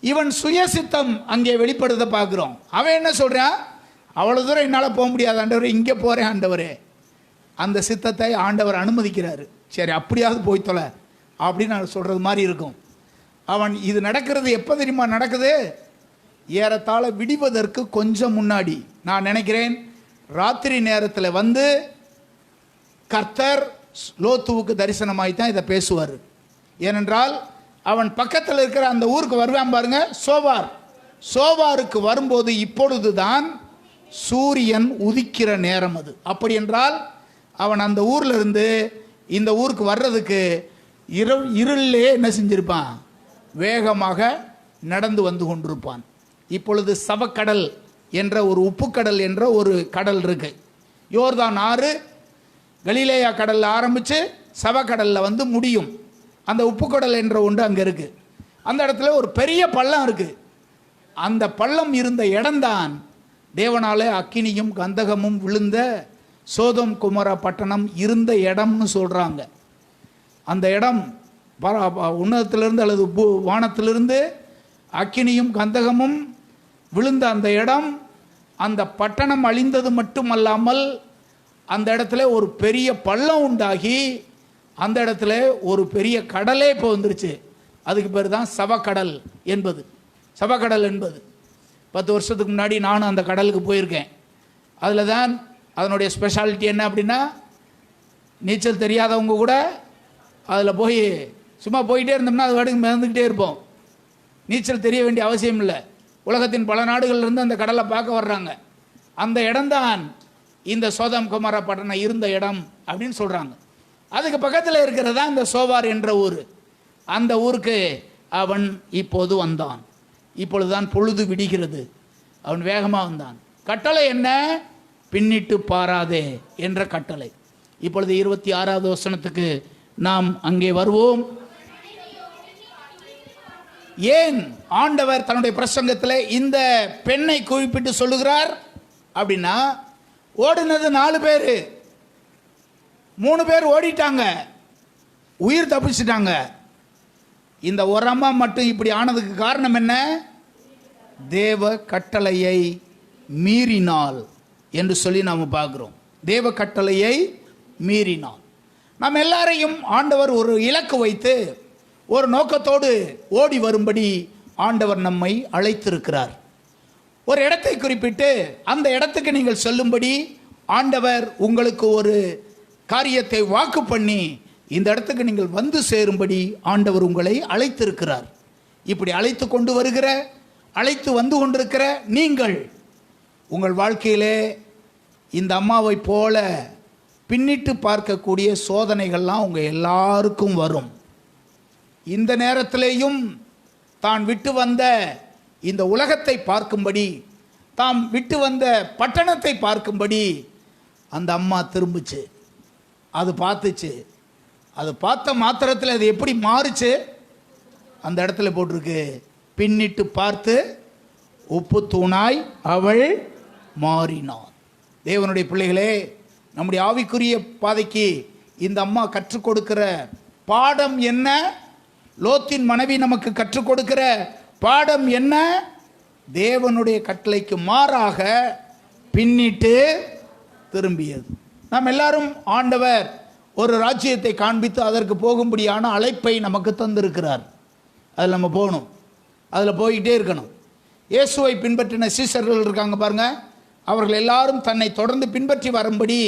இவன் சுய சித்தம் அங்கே வெளிப்படுத்த பார்க்குறோம். அவன் என்ன சொல்கிறான், அவ்வளோ தூரம் என்னால் போக முடியாது ஆண்டவரே, இங்கே போகிறேன் ஆண்டவரே. அந்த சித்தத்தை ஆண்டவர் அனுமதிக்கிறாரு. சரி, அப்படியாவது போய் தொலை அப்படின்னு நான் சொல்கிறது மாதிரி இருக்கும். அவன் இது நடக்கிறது எப்போ தெரியுமா நடக்குது? ஏறத்தாழ விடிவதற்கு கொஞ்சம் முன்னாடி. நான் நினைக்கிறேன் ராத்திரி நேரத்தில் வந்து கர்த்தர் லோத்துவுக்கு தரிசனமாய் தான் இதை பேசுவார். ஏனென்றால் அவன் பக்கத்தில் இருக்கிற அந்த ஊருக்கு வருவான் பாருங்க, சோவார். சோவாருக்கு வரும்போது இப்பொழுது தான் சூரியன் உதிக்கிற நேரம் அது. அப்படி என்றால் அவன் அந்த ஊரில் இருந்து இந்த ஊருக்கு வர்றதுக்கு இருளிலே என்ன செஞ்சிருப்பான், வேகமாக நடந்து வந்து கொண்டிருப்பான். இப்பொழுது சவக்கடல் என்ற ஒரு உப்புக்கடல் என்ற ஒரு கடல் இருக்கு. யோர்தான் ஆறு கலிலேயா கடலில் ஆரம்பித்து சவக்கடலில் வந்து முடியும். அந்த உப்புக்கடல் என்ற ஒன்று அங்கே இருக்குது. அந்த இடத்துல ஒரு பெரிய பள்ளம் இருக்குது. அந்த பள்ளம் இருந்த இடம்தான் தேவனாலே அக்கினியும் கந்தகமும் விழுந்த சோதோம் குமரா பட்டணம் இருந்த இடம்னு சொல்கிறாங்க. அந்த இடம் உன்னதத்திலிருந்து அல்லது வானத்திலிருந்து அக்கினியும் கந்தகமும் விழுந்த அந்த இடம், அந்த பட்டணம் அழிந்தது மட்டுமல்லாமல் அந்த இடத்துல ஒரு பெரிய பள்ளம் உண்டாகி அந்த இடத்துல ஒரு பெரிய கடலே இப்போ வந்துருச்சு. அதுக்கு பேர் தான் சவக்கடல் என்பது. சவக்கடல் என்பது 10 வருஷத்துக்கு முன்னாடி நானும் அந்த கடலுக்கு போயிருக்கேன். அதில் தான் அதனுடைய ஸ்பெஷாலிட்டி என்ன அப்படின்னா, நீச்சல் தெரியாதவங்க கூட அதில் போய் சும்மா போயிட்டே இருந்தோம்னா அது வாட்டுக்கு மிதந்துக்கிட்டே இருப்போம். நீச்சல் தெரிய வேண்டிய அவசியம் இல்லை. உலகத்தின் பல நாடுகள்லேருந்து அந்த கடலை பார்க்க வர்றாங்க. அந்த இடம்தான் இந்த சோதம் குமாரா பட்டணம் இருந்த இடம் அப்படின்னு சொல்கிறாங்க. அதுக்கு பக்கத்தில் இருக்கிறதா இந்த சோவார் என்ற ஊர். அந்த ஊருக்கு அவன் இப்போது வந்தான். இப்பொழுதுதான் பொழுது விடுகிறது. அவன் வேகமாக வந்தான். கட்டளை என்ன? பின்னிட்டு பாராதே என்ற கட்டளை. இப்பொழுது 26வது வசனத்துக்கு நாம் அங்கே வருவோம். ஏன் ஆண்டவர் தன்னுடைய பிரசங்கத்தில் இந்த பெண்ணை குறிப்பிட்டு சொல்லுகிறார் அப்படின்னா, ஓடினது 4 பேர், 3 பேர் ஓடிட்டாங்க, உயிர் தப்பிச்சிட்டாங்க. இந்த ஒரு அம்மா மட்டும் இப்படி ஆனதுக்கு காரணம் என்ன? தேவ கட்டளையை மீறினாள் என்று சொல்லி நாம் பார்க்கிறோம். தேவ கட்டளையை மீறினாள். நாம் எல்லாரையும் ஆண்டவர் ஒரு இலக்கு வைத்து ஒரு நோக்கத்தோடு ஓடி வரும்படி ஆண்டவர் நம்மை அழைத்திருக்கிறார். ஒரு இடத்தை குறிப்பிட்டு அந்த இடத்துக்கு நீங்கள் செல்லும்படி ஆண்டவர் உங்களுக்கு ஒரு காரியத்தை வாக்கு பண்ணி இந்த இடத்துக்கு நீங்கள் வந்து சேரும்படி ஆண்டவர் உங்களை அழைத்திருக்கிறார். இப்படி அழைத்து கொண்டு வருகிற, அழைத்து வந்து கொண்டிருக்கிற நீங்கள் உங்கள் வாழ்க்கையிலே இந்த அம்மாவை போல பின்னிட்டு பார்க்கக்கூடிய சோதனைகள்லாம் உங்கள் எல்லாருக்கும் வரும். இந்த நேரத்திலேயும் தான் விட்டு வந்த இந்த உலகத்தை பார்க்கும்படி, தாம் விட்டு வந்த பட்டணத்தை பார்க்கும்படி அந்த அம்மா திரும்பிச்சு. அது பார்த்துச்சு. அது பார்த்த மாத்திரத்தில் அது எப்படி மாறுச்சு? அந்த இடத்துல போட்டிருக்கு, பின்னிட்டு பார்த்து உப்பு தூணாய் அவள் மாறினாள். தேவனுடைய பிள்ளைகளே, நம்முடைய ஆவிக்குரிய பாதைக்கு இந்த அம்மா கற்றுக் கொடுக்கிற பாடம் என்ன? லோத்தின் மனைவி நமக்கு கற்றுக் கொடுக்கிற பாடம் என்ன? தேவனுடைய கட்டளைக்கு மாறாக பின்னிட்டு திரும்பியது. நாம் எல்லாரும் ஆண்டவர் ஒரு ராஜ்யத்தை காண்பித்து அதற்கு போகும்படியான அழைப்பை நமக்கு தந்திருக்கிறார். அதில் நம்ம போகணும், அதில் போய்கிட்டே இருக்கணும். இயேசுவை பின்பற்றின சீசர்கள் இருக்காங்க பாருங்க, அவர்கள் எல்லாரும் தன்னை தொடர்ந்து பின்பற்றி வரும்படி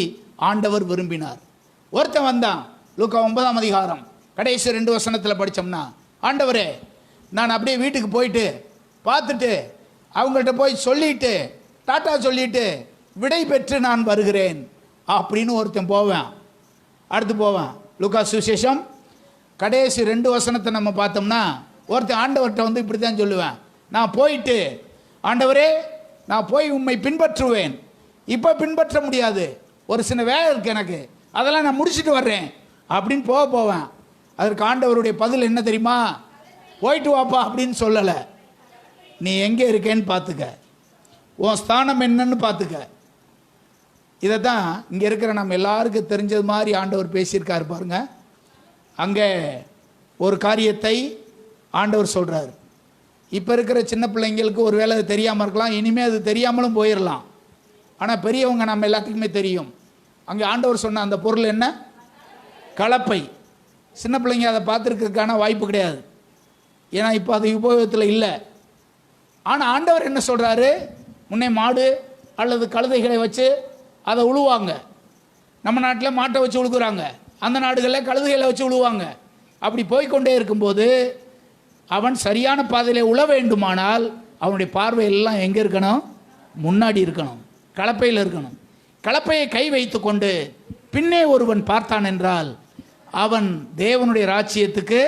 ஆண்டவர் விரும்பினார். ஒருத்தன் வந்தான், லூக்கா 9ஆம் அதிகாரம் கடைசி 2 வசனத்தில் படித்தோம்னா, ஆண்டவரே நான் அப்படியே வீட்டுக்கு போயிட்டு பார்த்துட்டு அவங்கள்ட்ட போய் சொல்லிட்டு டாட்டா சொல்லிட்டு விடை பெற்று நான் வருகிறேன் அப்படின்னு ஒருத்தன் போவேன். அடுத்து போவேன். லூக்கா சுவிசேஷம் கடைசி 2 வசனத்தை நம்ம பார்த்தோம்னா, ஒருத்தன் ஆண்டவர்கிட்ட வந்து இப்படி தான் சொல்லுவேன், நான் போயிட்டு ஆண்டவரே நான் போய் உம்மை பின்பற்றுவேன், இப்போ பின்பற்ற முடியாது, ஒரு சின்ன வேலை இருக்குது எனக்கு, அதெல்லாம் நான் முடிச்சுட்டு வர்றேன் அப்படின்னு போவேன். அதற்கு ஆண்டவருடைய பதில் என்ன தெரியுமா? போயிட்டு வாப்பா அப்படின்னு சொல்லலை, நீ எங்கே இருக்கேன்னு பார்த்துக்க, உன் ஸ்தானம் என்னன்னு பார்த்துக்க. இதை தான் இங்கே இருக்கிற நம்ம எல்லாருக்கும் தெரிஞ்சது மாதிரி ஆண்டவர் பேசியிருக்காரு பாருங்க. அங்கே ஒரு காரியத்தை ஆண்டவர் சொல்கிறார். இப்போ இருக்கிற சின்ன பிள்ளைங்களுக்கு ஒரு வேளை அது தெரியாமல் இருக்கலாம், இனிமேல் அது தெரியாமலும் போயிடலாம். ஆனால் பெரியவங்க நம்ம எல்லாத்துக்குமே தெரியும். அங்கே ஆண்டவர் சொன்ன அந்த பொருள் என்ன? கலப்பை. சின்ன பிள்ளைங்க அதை பார்த்துருக்கிறதுக்கான வாய்ப்பு கிடையாது, ஏன்னா இப்போ அது உபயோகத்தில் இல்லை. ஆனால் ஆண்டவர் என்ன சொல்கிறாரு? முன்னே மாடு அல்லது கழுதைகளை வச்சு அதை உழுவாங்க. நம்ம நாட்டில் மாட்டை வச்சு உழுகுறாங்க, அந்த நாடுகளில் கழுதைகளை வச்சு உழுவாங்க. அப்படி போய்கொண்டே இருக்கும்போது அவன் சரியான பாதையில் உழ வேண்டுமானால் அவனுடைய பார்வை எல்லாம் எங்கே இருக்கணும்? முன்னாடி இருக்கணும், கலப்பையில் இருக்கணும். கலப்பையை கை வைத்து கொண்டு பின்னே ஒருவன் பார்த்தான் என்றால் அவன் தேவனுடைய ராஜ்யத்துக்கு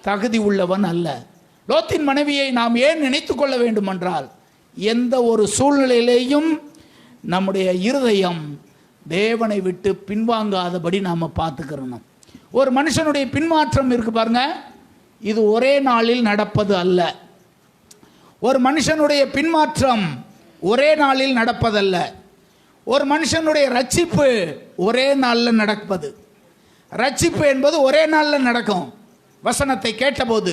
தகுதி உள்ளவன் அல்ல. லோத்தின் மனைவியை நாம் ஏன் நினைத்து கொள்ள வேண்டும் என்றால், எந்த ஒரு சூழ்நிலையிலேயும் நம்முடைய இருதயம் தேவனை விட்டு பின்வாங்காதபடி நாம் பார்த்துக்கிறணும். ஒரு மனுஷனுடைய பின்மாற்றம் இருக்கு பாருங்க, இது ஒரே நாளில் நடப்பது அல்ல. ஒரு மனுஷனுடைய பின்மாற்றம் ஒரே நாளில் நடப்பதல்ல. ஒரு மனுஷனுடைய ரட்சிப்பு ஒரே நாளில் நடப்பது. ரட்சிப்பு என்பது ஒரே நாளில் நடக்கும். வசனத்தை கேட்டபோது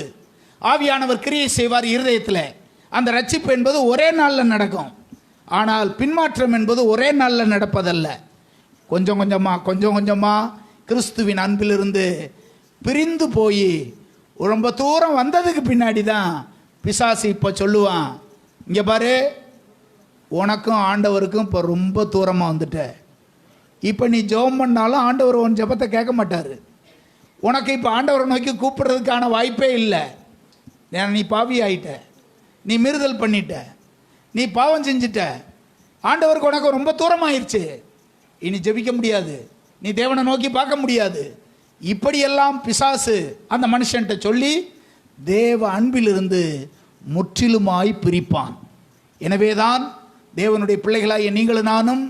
ஆவியானவர் கிரியை செய்வார் இருதயத்தில். அந்த ரட்சிப்பு என்பது ஒரே நாளில் நடக்கும். ஆனால் பின்மாற்றம் என்பது ஒரே நாளில் நடப்பதல்ல. கொஞ்சம் கொஞ்சமாக கிறிஸ்துவின் அன்பிலிருந்து பிரிந்து போய் ரொம்ப தூரம் வந்ததுக்கு பின்னாடி தான் பிசாசு இப்போ சொல்லுவான், இங்கே பாரு, உனக்கும் ஆண்டவருக்கும் இப்போ ரொம்ப தூரமாக வந்துட்ட, இப்போ நீ ஜெபம் பண்ணாலும் ஆண்டவர் உன் ஜெபத்தை கேட்க மாட்டார், உனக்கு இப்போ ஆண்டவரை நோக்கி கூப்பிடுறதுக்கான வாய்ப்பே இல்லை, நீ பாவி ஆயிட்ட, நீ மீறுதல் பண்ணிட்ட, நீ பாவம் செஞ்சிட்ட, ஆண்டவருக்கு உனக்கு ரொம்ப தூரமாயிருச்சு, இனி ஜெபிக்க முடியாது, நீ தேவனை நோக்கி பார்க்க முடியாது. இப்படியெல்லாம் பிசாசு அந்த மனுஷன்ட்ட சொல்லி தேவ அன்பிலிருந்து முற்றிலுமாய் பிரிப்பான். எனவேதான் தேவனுடைய பிள்ளைகளாகிய நீங்களும் நானும்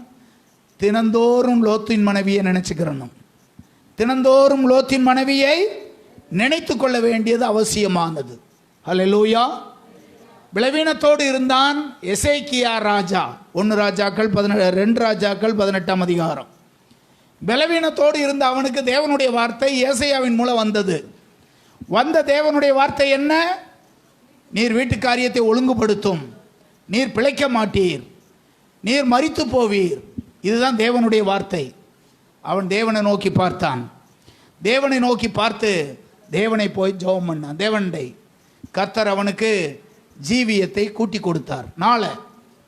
தினந்தோறும் லோத்தின் மனைவியை நினைச்சுக்கிறணும். தினந்தோறும் லோத்தின் மனைவியை நினைத்து கொள்ள வேண்டியது அவசியமானது. ஹல்லேலூயா. பலவீனத்தோடு இருந்தான் எசேக்கியா ராஜா. 1 ராஜாக்கள் 2 ராஜாக்கள் 18ஆம் அதிகாரம். பலவீனத்தோடு இருந்த அவனுக்கு தேவனுடைய வார்த்தை ஏசாயாவின் மூலம் வந்தது. வந்த தேவனுடைய வார்த்தை என்ன? நீர் வீட்டு காரியத்தை ஒழுங்குபடுத்தும், நீர் பிழைக்க மாட்டீர், நீர் மரித்து போவீர். இதுதான் தேவனுடைய வார்த்தை. அவன் தேவனை நோக்கி பார்த்தான். தேவனை நோக்கி பார்த்து தேவனை போய் ஜெபம் பண்ணான். தேவனை கர்த்தர் அவனுக்கு ஜீவியத்தை கூட்டி கொடுத்தார். நாளை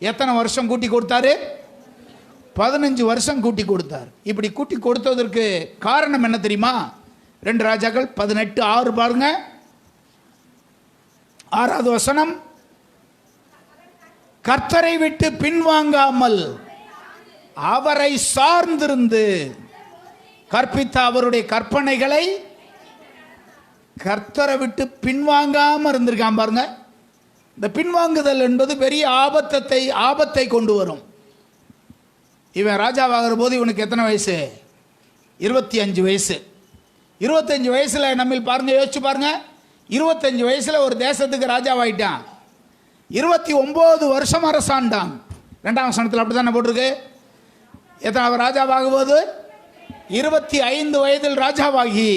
எத்தனை வருஷம் கூட்டி கொடுத்தாரு? 15 வருஷம் கூட்டி கொடுத்தார். இப்படி கூட்டி கொடுத்ததற்கு காரணம் என்ன தெரியுமா? 2 ராஜாக்கள் 18:6 பாருங்க. 6வது வசனம், கர்த்தரை விட்டு பின்வாங்காமல் அவரை சார்ந்திருந்து கற்பித்த அவருடைய கற்பனைகளை கர்த்தரை விட்டு பின்வாங்காம இருந்திருக்கான் பாருங்க. இந்த பின்வாங்குதல் என்பது பெரிய ஆபத்தை கொண்டு வரும். இவன் ராஜாவாகிற போது இவனுக்கு எத்தனை வயசு? 25 வயசு. 25 வயசுல நம்ம பாருங்க, யோசிச்சு பாருங்க. 25 வயசுல ஒரு தேசத்துக்கு ராஜாவாயிட்டான். 29 வருஷம் அரசாண்டான். 2ஆம் வசனத்தில் அப்படித்தானே போட்டிருக்கு. எத்தனை ராஜாவாகும் போது 25 வயதில் ராஜாவாகி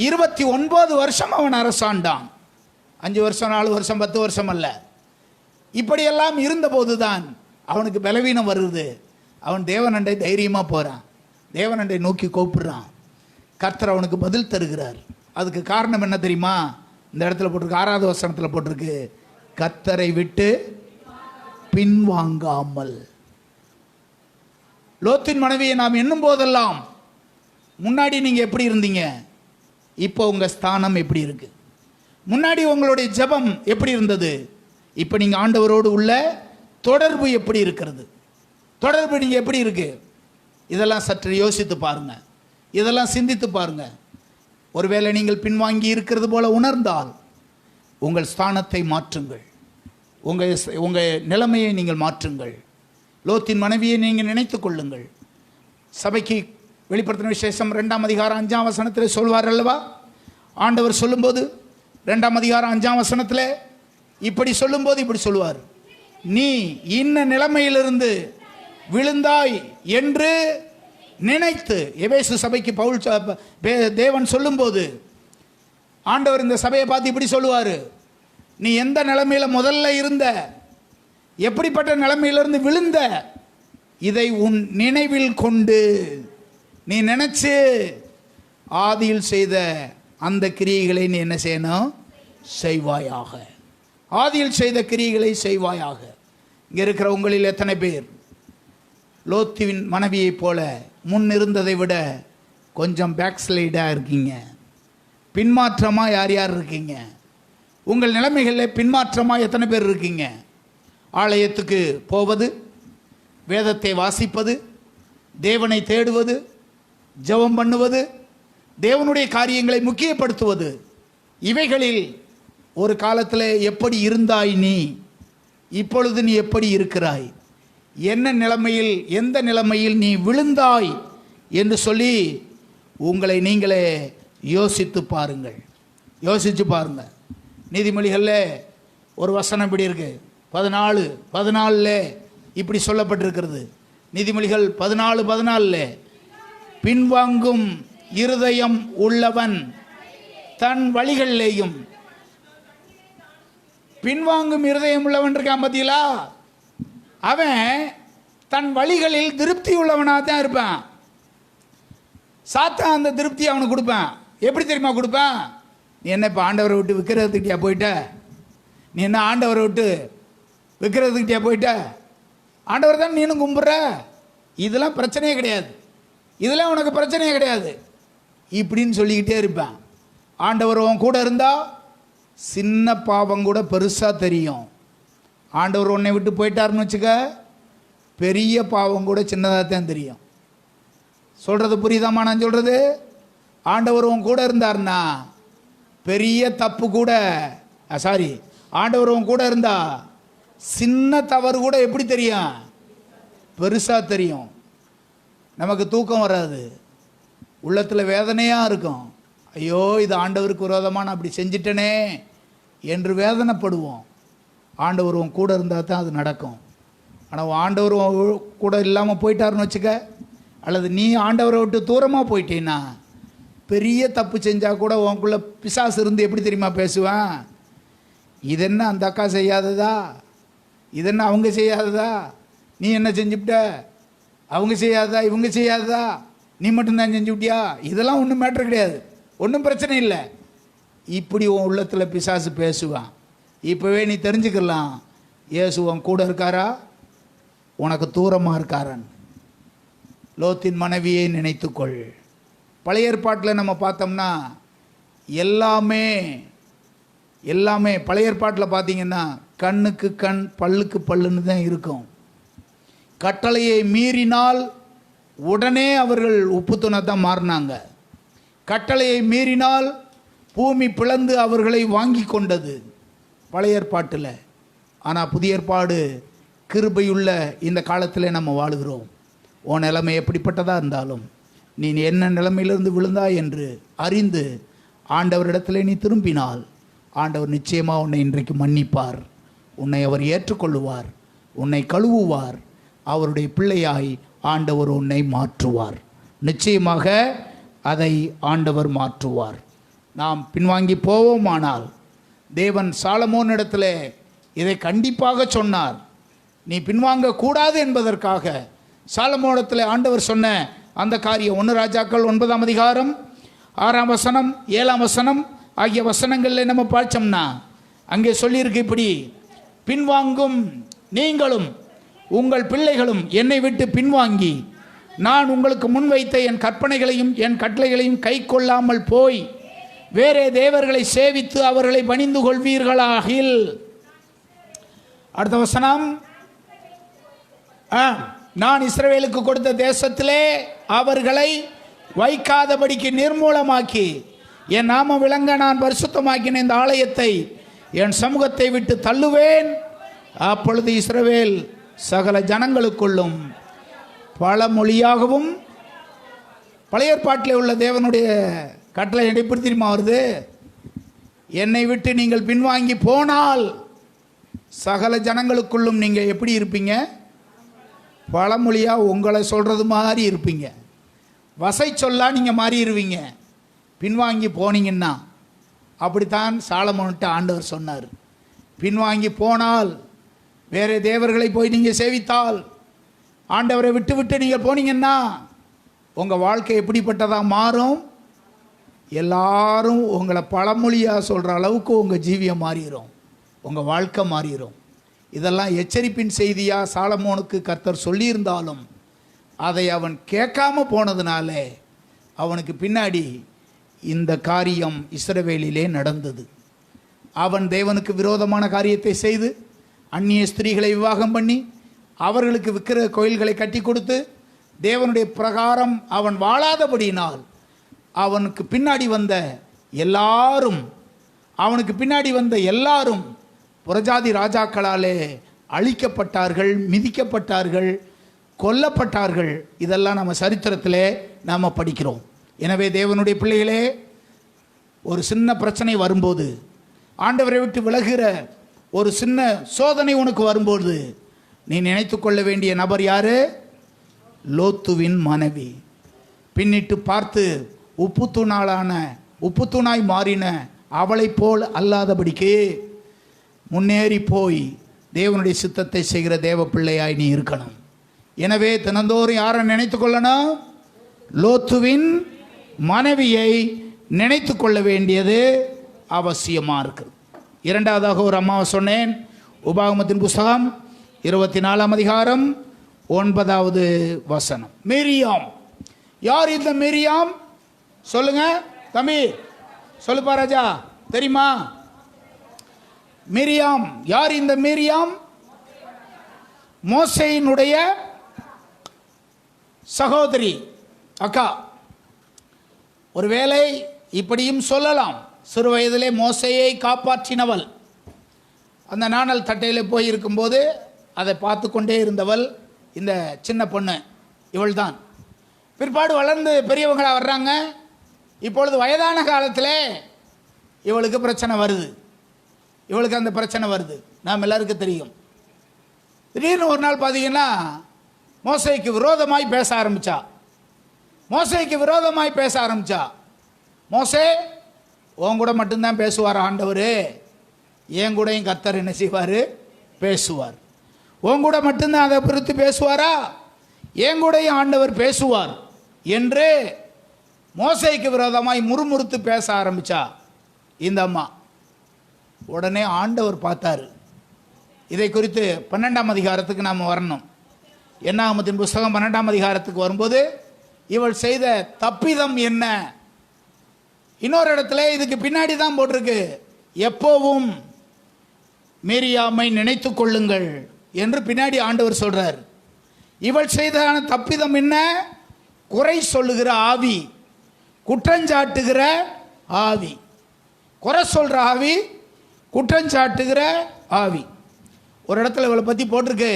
29 வருஷம் அவன் அரசாண்டான். 5 வருஷம் 4 வருஷம் 10 வருஷம் அல்ல. இப்படியெல்லாம் இருந்த போதுதான் அவனுக்கு பலவீனம் வருது. அவன் தேவனண்டை தைரியமாக போகிறான், தேவனண்டை நோக்கி கூப்பிடுறான். கர்த்தர் அவனுக்கு பதில் தருகிறார். அதுக்கு காரணம் என்ன தெரியுமா? இந்த இடத்துல போட்டிருக்கு, 6வது வசனத்தில் போட்டிருக்கு, கர்த்தரை விட்டு பின்வாங்காமல். லோத்தின் மனைவியை நாம் எண்ணும் போதெல்லாம் முன்னாடி நீங்கள் எப்படி இருந்தீங்க, இப்போ உங்கள் ஸ்தானம் எப்படி இருக்கு? முன்னாடி உங்களுடைய ஜெபம் எப்படி இருந்தது, இப்போ நீங்கள் ஆண்டவரோடு உள்ள தொடர்பு எப்படி இருக்கிறது? தொடர்பு நீங்கள் எப்படி இருக்கு? இதெல்லாம் சற்று யோசித்து பாருங்க, இதெல்லாம் சிந்தித்து பாருங்க. ஒருவேளை நீங்கள் பின்வாங்கி இருக்கிறது போல உணர்ந்தால் உங்கள் ஸ்தானத்தை மாற்றுங்கள், உங்கள் நிலைமையை நீங்கள் மாற்றுங்கள். லோத்தின் மனைவியை நீங்கள் நினைத்து கொள்ளுங்கள். சபைக்கு வெளிப்படுத்தின விசேஷம் 2ஆம் அதிகாரம் 5ஆம் வசனத்தில் சொல்வார் அல்லவா? ஆண்டவர் சொல்லும்போது 2ஆம் அதிகாரம் 5ஆம் வசனத்தில் இப்படி சொல்லும்போது இப்படி சொல்லுவார், நீ இன்ன நிலைமையிலிருந்து விழுந்தாய் என்று நினைத்து. எபேசு சபைக்கு பவுல் தேவன் சொல்லும்போது ஆண்டவர் இந்த சபையை பார்த்து இப்படி சொல்லுவார், நீ எந்த நிலைமையில முதல்ல இருந்த, எப்படிப்பட்ட நிலைமையிலிருந்து விழுந்த, இதை உன் நினைவில் கொண்டு நீ நினைச்சு ஆதியில் செய்த அந்த கிரியைகளை நீ என்ன செய்யணும்? செய்வாயாக. ஆதியில் செய்த கிரியைகளை செய்வாயாக. இங்கே இருக்கிற உங்களில் எத்தனை பேர் லோத்தின் மனைவியைப் போல முன் இருந்ததை விட கொஞ்சம் பேக் ஸ்லைடாக இருக்கீங்க? பின்மாற்றமாக யார் யார் இருக்கீங்க? உங்கள் நிலைமைகளில் பின்மாற்றமாக எத்தனை பேர் இருக்கீங்க? ஆலயத்துக்கு போவது, வேதத்தை வாசிப்பது, தேவனை தேடுவது, ஜெபம் பண்ணுவது, தேவனுடைய காரியங்களை முக்கியப்படுத்துவது, இவைகளில் ஒரு காலத்தில் எப்படி இருந்தாய் நீ, இப்பொழுது நீ எப்படி இருக்கிறாய், என்ன நிலைமையில், எந்த நிலைமையில் நீ விழுந்தாய் என்று சொல்லி உங்களை நீங்களே யோசித்து பாருங்கள். யோசித்து பாருங்கள். நீதிமொழிகளில் ஒரு வசனம் இப்படி இருக்கு, 14:14 இப்படி சொல்லப்பட்டிருக்கிறது. நீதிமொழிகள் 14:14 பின்வாங்கும் இருதயம் உள்ளவன் தன் வழிகளிலேயும். பின்வாங்கும் இருதயம் உள்ளவன் இருக்கான் பார்த்தீங்களா, அவன் தன் வழிகளில் திருப்தி உள்ளவனாக தான் இருப்பான். சாத்தான் அந்த திருப்தி அவனுக்கு கொடுப்பான். எப்படி தெரியுமா கொடுப்பான்? நீ என்ன இப்போ ஆண்டவரை விட்டு விற்கிறதுக்கிட்டியா போயிட்ட? நீ என்ன ஆண்டவரை விட்டு விற்கிறதுக்கிட்டியா போயிட்ட? ஆண்டவர் தான் நீனும் கும்பிட்ற, இதெல்லாம் பிரச்சனையே கிடையாது, இதெல்லாம் உனக்கு பிரச்சனையே கிடையாது இப்படின்னு சொல்லிக்கிட்டே இருப்பேன். ஆண்டவர் உன் கூட இருந்தால் சின்ன பாவம் கூட பெருசாக தெரியும். ஆண்டவர் உன்னை விட்டு போயிட்டாருன்னு வச்சுக்க, பெரிய பாவம் கூட சின்னதாக தான் தெரியும். சொல்கிறது புரியுதாம்மா நான் சொல்கிறது? ஆண்டவர் உன் கூட இருந்தார்னா பெரிய தப்பு கூட, ஆண்டவர் உன் கூட இருந்தா சின்ன தவறு கூட எப்படி தெரியும்? பெருசாக தெரியும். நமக்கு தூக்கம் வராது, உள்ளத்தில் வேதனையாக இருக்கும். ஐயோ இது ஆண்டவருக்கு விரோதமாக நான் அப்படி செஞ்சிட்டனே என்று வேதனைப்படுவோம். ஆண்டவர் உன் கூட இருந்தால் தான் அது நடக்கும். ஆனால் ஆண்டவர் கூட இல்லாமல் போயிட்டாருன்னு வச்சுக்க, அல்லது நீ ஆண்டவரை விட்டு தூரமாக போயிட்டீன்னா பெரிய தப்பு செஞ்சால் கூட உனக்குள்ள பிசாசு இருந்து எப்படி தெரியுமா பேசுவேன்? இதென்ன அந்த அக்கா செய்யாததா, இதென்ன அவங்க செய்யாததா, நீ என்ன செஞ்சுவிட்ட, அவங்க செய்யாததா, இவங்க செய்யாததா, நீ மட்டும்தான் செஞ்சுவிட்டியா, இதெல்லாம் ஒன்றும் மேட்ரு கிடையாது, ஒன்றும் பிரச்சனை இல்லை. இப்படி உன் உள்ளத்தில் பிசாசு பேசுவான். இப்போவே நீ தெரிஞ்சுக்கலாம், இயேசு உன் கூட இருக்காரா, உனக்கு தூரமாக இருக்காரன். லோத்தின் மனைவியை நினைத்துக்கொள். பழைய ஏற்பாட்டில் நம்ம பார்த்தோம்னா எல்லாமே பழைய ஏற்பாட்டில் பார்த்தீங்கன்னா கண்ணுக்கு கண் பல்லுக்கு பல்லுன்னு தான் இருக்கும். கட்டளையை மீறினால் உடனே அவர்கள் உப்புத்துணை தான் மாறினாங்க. கட்டளையை மீறினால் பூமி பிளந்து அவர்களை வாங்கி கொண்டது பழைய ஏற்பாட்டில். ஆனால் புதிய ஏற்பாடு கிருபையுள்ள இந்த காலத்தில் நம்ம வாழுகிறோம். உன் நிலைமை எப்படிப்பட்டதாக இருந்தாலும் நீ என்ன நிலைமையிலிருந்து விழுந்தாய் என்று அறிந்து ஆண்டவரிடத்தில் நீ திரும்பினால் ஆண்டவர் நிச்சயமாக உன்னை இன்றைக்கு மன்னிப்பார், உன்னை அவர் ஏற்றுக்கொள்ளுவார், உன்னை கழுவுவார், அவருடைய பிள்ளையாய் ஆண்டவர் உன்னை மாற்றுவார். நிச்சயமாக அதை ஆண்டவர் மாற்றுவார். நாம் பின்வாங்கி போவோமானால் தேவன் சாலமோன் இடத்துல இதை கண்டிப்பாக சொன்னார். நீ பின்வாங்கக்கூடாது என்பதற்காக சாலமோனிடத்தில் ஆண்டவர் சொன்ன அந்த காரியம் 1 ராஜாக்கள் 9ஆம் அதிகாரம் 6ஆம் வசனம் 7ஆம் வசனம் ஆகிய வசனங்களில் நம்ம பார்த்தோம்னா அங்கே சொல்லியிருக்கு இப்படி, பின்வாங்கும் நீங்களும் உங்கள் பிள்ளைகளும் என்னை விட்டு பின்வாங்கி நான் உங்களுக்கு முன்வைத்த என் கற்பனைகளையும் என் கட்டளைகளையும் கை கொள்ளாமல் போய் வேறே தேவர்களை சேவித்து அவர்களை பணிந்து கொள்வீர்களாகில். அடுத்த வசனம், நான் இஸ்ரவேலுக்கு கொடுத்த தேசத்திலே அவர்களை வைக்காதபடிக்கு நிர்மூலமாக்கி என் நாமம் விளங்க நான் பரிசுத்தமாக்கின இந்த ஆலயத்தை என் சமூகத்தை விட்டு தள்ளுவேன். அப்பொழுது இஸ்ரவேல் சகல ஜனங்களுக்குள்ளும் பல மொழியாகவும், பழைய ஏற்பாட்டில் உள்ள தேவனுடைய கட்டளை எப்படி தெரியுமா வருது? என்னை விட்டு நீங்கள் பின்வாங்கி போனால் சகல ஜனங்களுக்குள்ளும் நீங்கள் எப்படி இருப்பீங்க? பழமொழியாக உங்களை சொல்கிறது மாதிரி இருப்பீங்க. வசை சொல்லா நீங்கள் மாறிடுவீங்க பின்வாங்கி போனீங்கன்னா. அப்படித்தான் சாலமோன்கிட்ட ஆண்டவர் சொன்னார். பின்வாங்கி போனால், வேறு தேவர்களை போய் நீங்கள் சேவித்தால், ஆண்டவரை விட்டு விட்டு நீங்கள் போனீங்கன்னா உங்கள் வாழ்க்கை எப்படிப்பட்டதாக மாறும்? எல்லாரும் உங்களை பழமொழியாக சொல்கிற அளவுக்கு உங்கள் ஜீவியம் மாறிடும், உங்கள் வாழ்க்கை மாறிடும். இதெல்லாம் எச்சரிப்பின் செய்தியாக சாலமோனுக்கு கர்த்தர் சொல்லியிருந்தாலும் அதை அவன் கேட்காம போனதுனாலே அவனுக்கு பின்னாடி இந்த காரியம் இஸ்ரவேலிலே நடந்தது. அவன் தேவனுக்கு விரோதமான காரியத்தை செய்து அந்நிய ஸ்திரீகளை விவாகம் பண்ணி அவர்களுக்கு விக்கிர கோயில்களை கட்டி கொடுத்து தேவனுடைய பிரகாரம் அவன் வாழாதபடியினால் அவனுக்கு பின்னாடி வந்த எல்லாரும் புறஜாதி ராஜாக்களாலே அழிக்கப்பட்டார்கள், மிதிக்கப்பட்டார்கள், கொல்லப்பட்டார்கள். இதெல்லாம் நம்ம சரித்திரத்திலே நாம் படிக்கிறோம். எனவே தேவனுடைய பிள்ளைகளே, ஒரு சின்ன பிரச்சனை வரும்போது, ஆண்டவரை விட்டு விலகுகிற ஒரு சின்ன சோதனை உனக்கு வரும்போது நீ நினைத்து கொள்ள வேண்டிய நபர் யாரு? லோத்துவின் மனைவி. பின்னிட்டு பார்த்து உப்புத்தூணாய் மாறின அவளை போல் அல்லாதபடிக்கு முன்னேறி போய் தேவனுடைய சித்தத்தை செய்கிற தேவ பிள்ளையாய் நீ இருக்கணும். எனவே தினந்தோறும் யாரை நினைத்து கொள்ளணும்? லோத்துவின் மனைவியை நினைத்து கொள்ள வேண்டியது அவசியமாக இருக்குது. இரண்டாவதாக ஒரு அம்மாவை சொன்னேன். உபாகமத்தின் புஸ்தகம் 24ஆம் அதிகாரம் 9வது வசனம். மிரியாம். யார் இந்த மிரியாம்? சொல்லுங்க தம்பி, சொல்லுப்பா ராஜா, தெரியுமா? மிரியாம் யார்? இந்த மிரியாம் மோசேயினுடைய சகோதரி, அக்கா. ஒருவேளை இப்படியும் சொல்லலாம், சிறு வயதிலே மோசேயை காப்பாற்றினவள். அந்த நாணல் தட்டையில் போய் இருக்கும்போது அதை பார்த்து கொண்டே இருந்தவள் இந்த சின்ன பொண்ணு, இவள் தான். பிற்பாடு வளர்ந்து பெரியவங்களாக வர்றாங்க. இப்பொழுது வயதான காலத்தில் இவளுக்கு பிரச்சனை வருது. இவளுக்கு அந்த பிரச்சனை வருது, நாம் எல்லாருக்கும் தெரியும். திடீர்னு ஒரு நாள் பார்த்தீங்கன்னா மோசேக்கு விரோதமாய் பேச ஆரம்பித்தா. மோசே, உன் கூட மட்டும்தான் பேசுவார் ஆண்டவர், என் கூடயும் கர்த்தர் என்ன செய்வார்? பேசுவார். உன் கூட மட்டும்தான் அதை குறித்து பேசுவாரா? என் கூடயும் ஆண்டவர் பேசுவார் என்று மோசேக்கு விரோதமாய் முறுமுறுத்து பேச ஆரம்பித்தா இந்த அம்மா. உடனே ஆண்டவர் பார்த்தார். இதை குறித்து 12ஆம் அதிகாரத்துக்கு நாம் வரணும். என்னாகமத்தின் புஸ்தகம் 12ஆம் அதிகாரத்துக்கு வரும்போது இவள் செய்த தப்பிதம் என்ன? இன்னொரு இடத்துல இதுக்கு பின்னாடி தான் போட்டிருக்கு, எப்போவும் மிரியாமை நினைத்து கொள்ளுங்கள் என்று பின்னாடி ஆண்டவர் சொல்றார். இவள் செய்ததான தப்பிதம் என்ன? குறை சொல்லுகிற ஆவி, குற்றஞ்சாட்டுகிற ஆவி. குறை சொல்கிற ஆவி, குற்றஞ்சாட்டுகிற ஆவி. ஒரு இடத்துல இவளை பற்றி போட்டிருக்கு.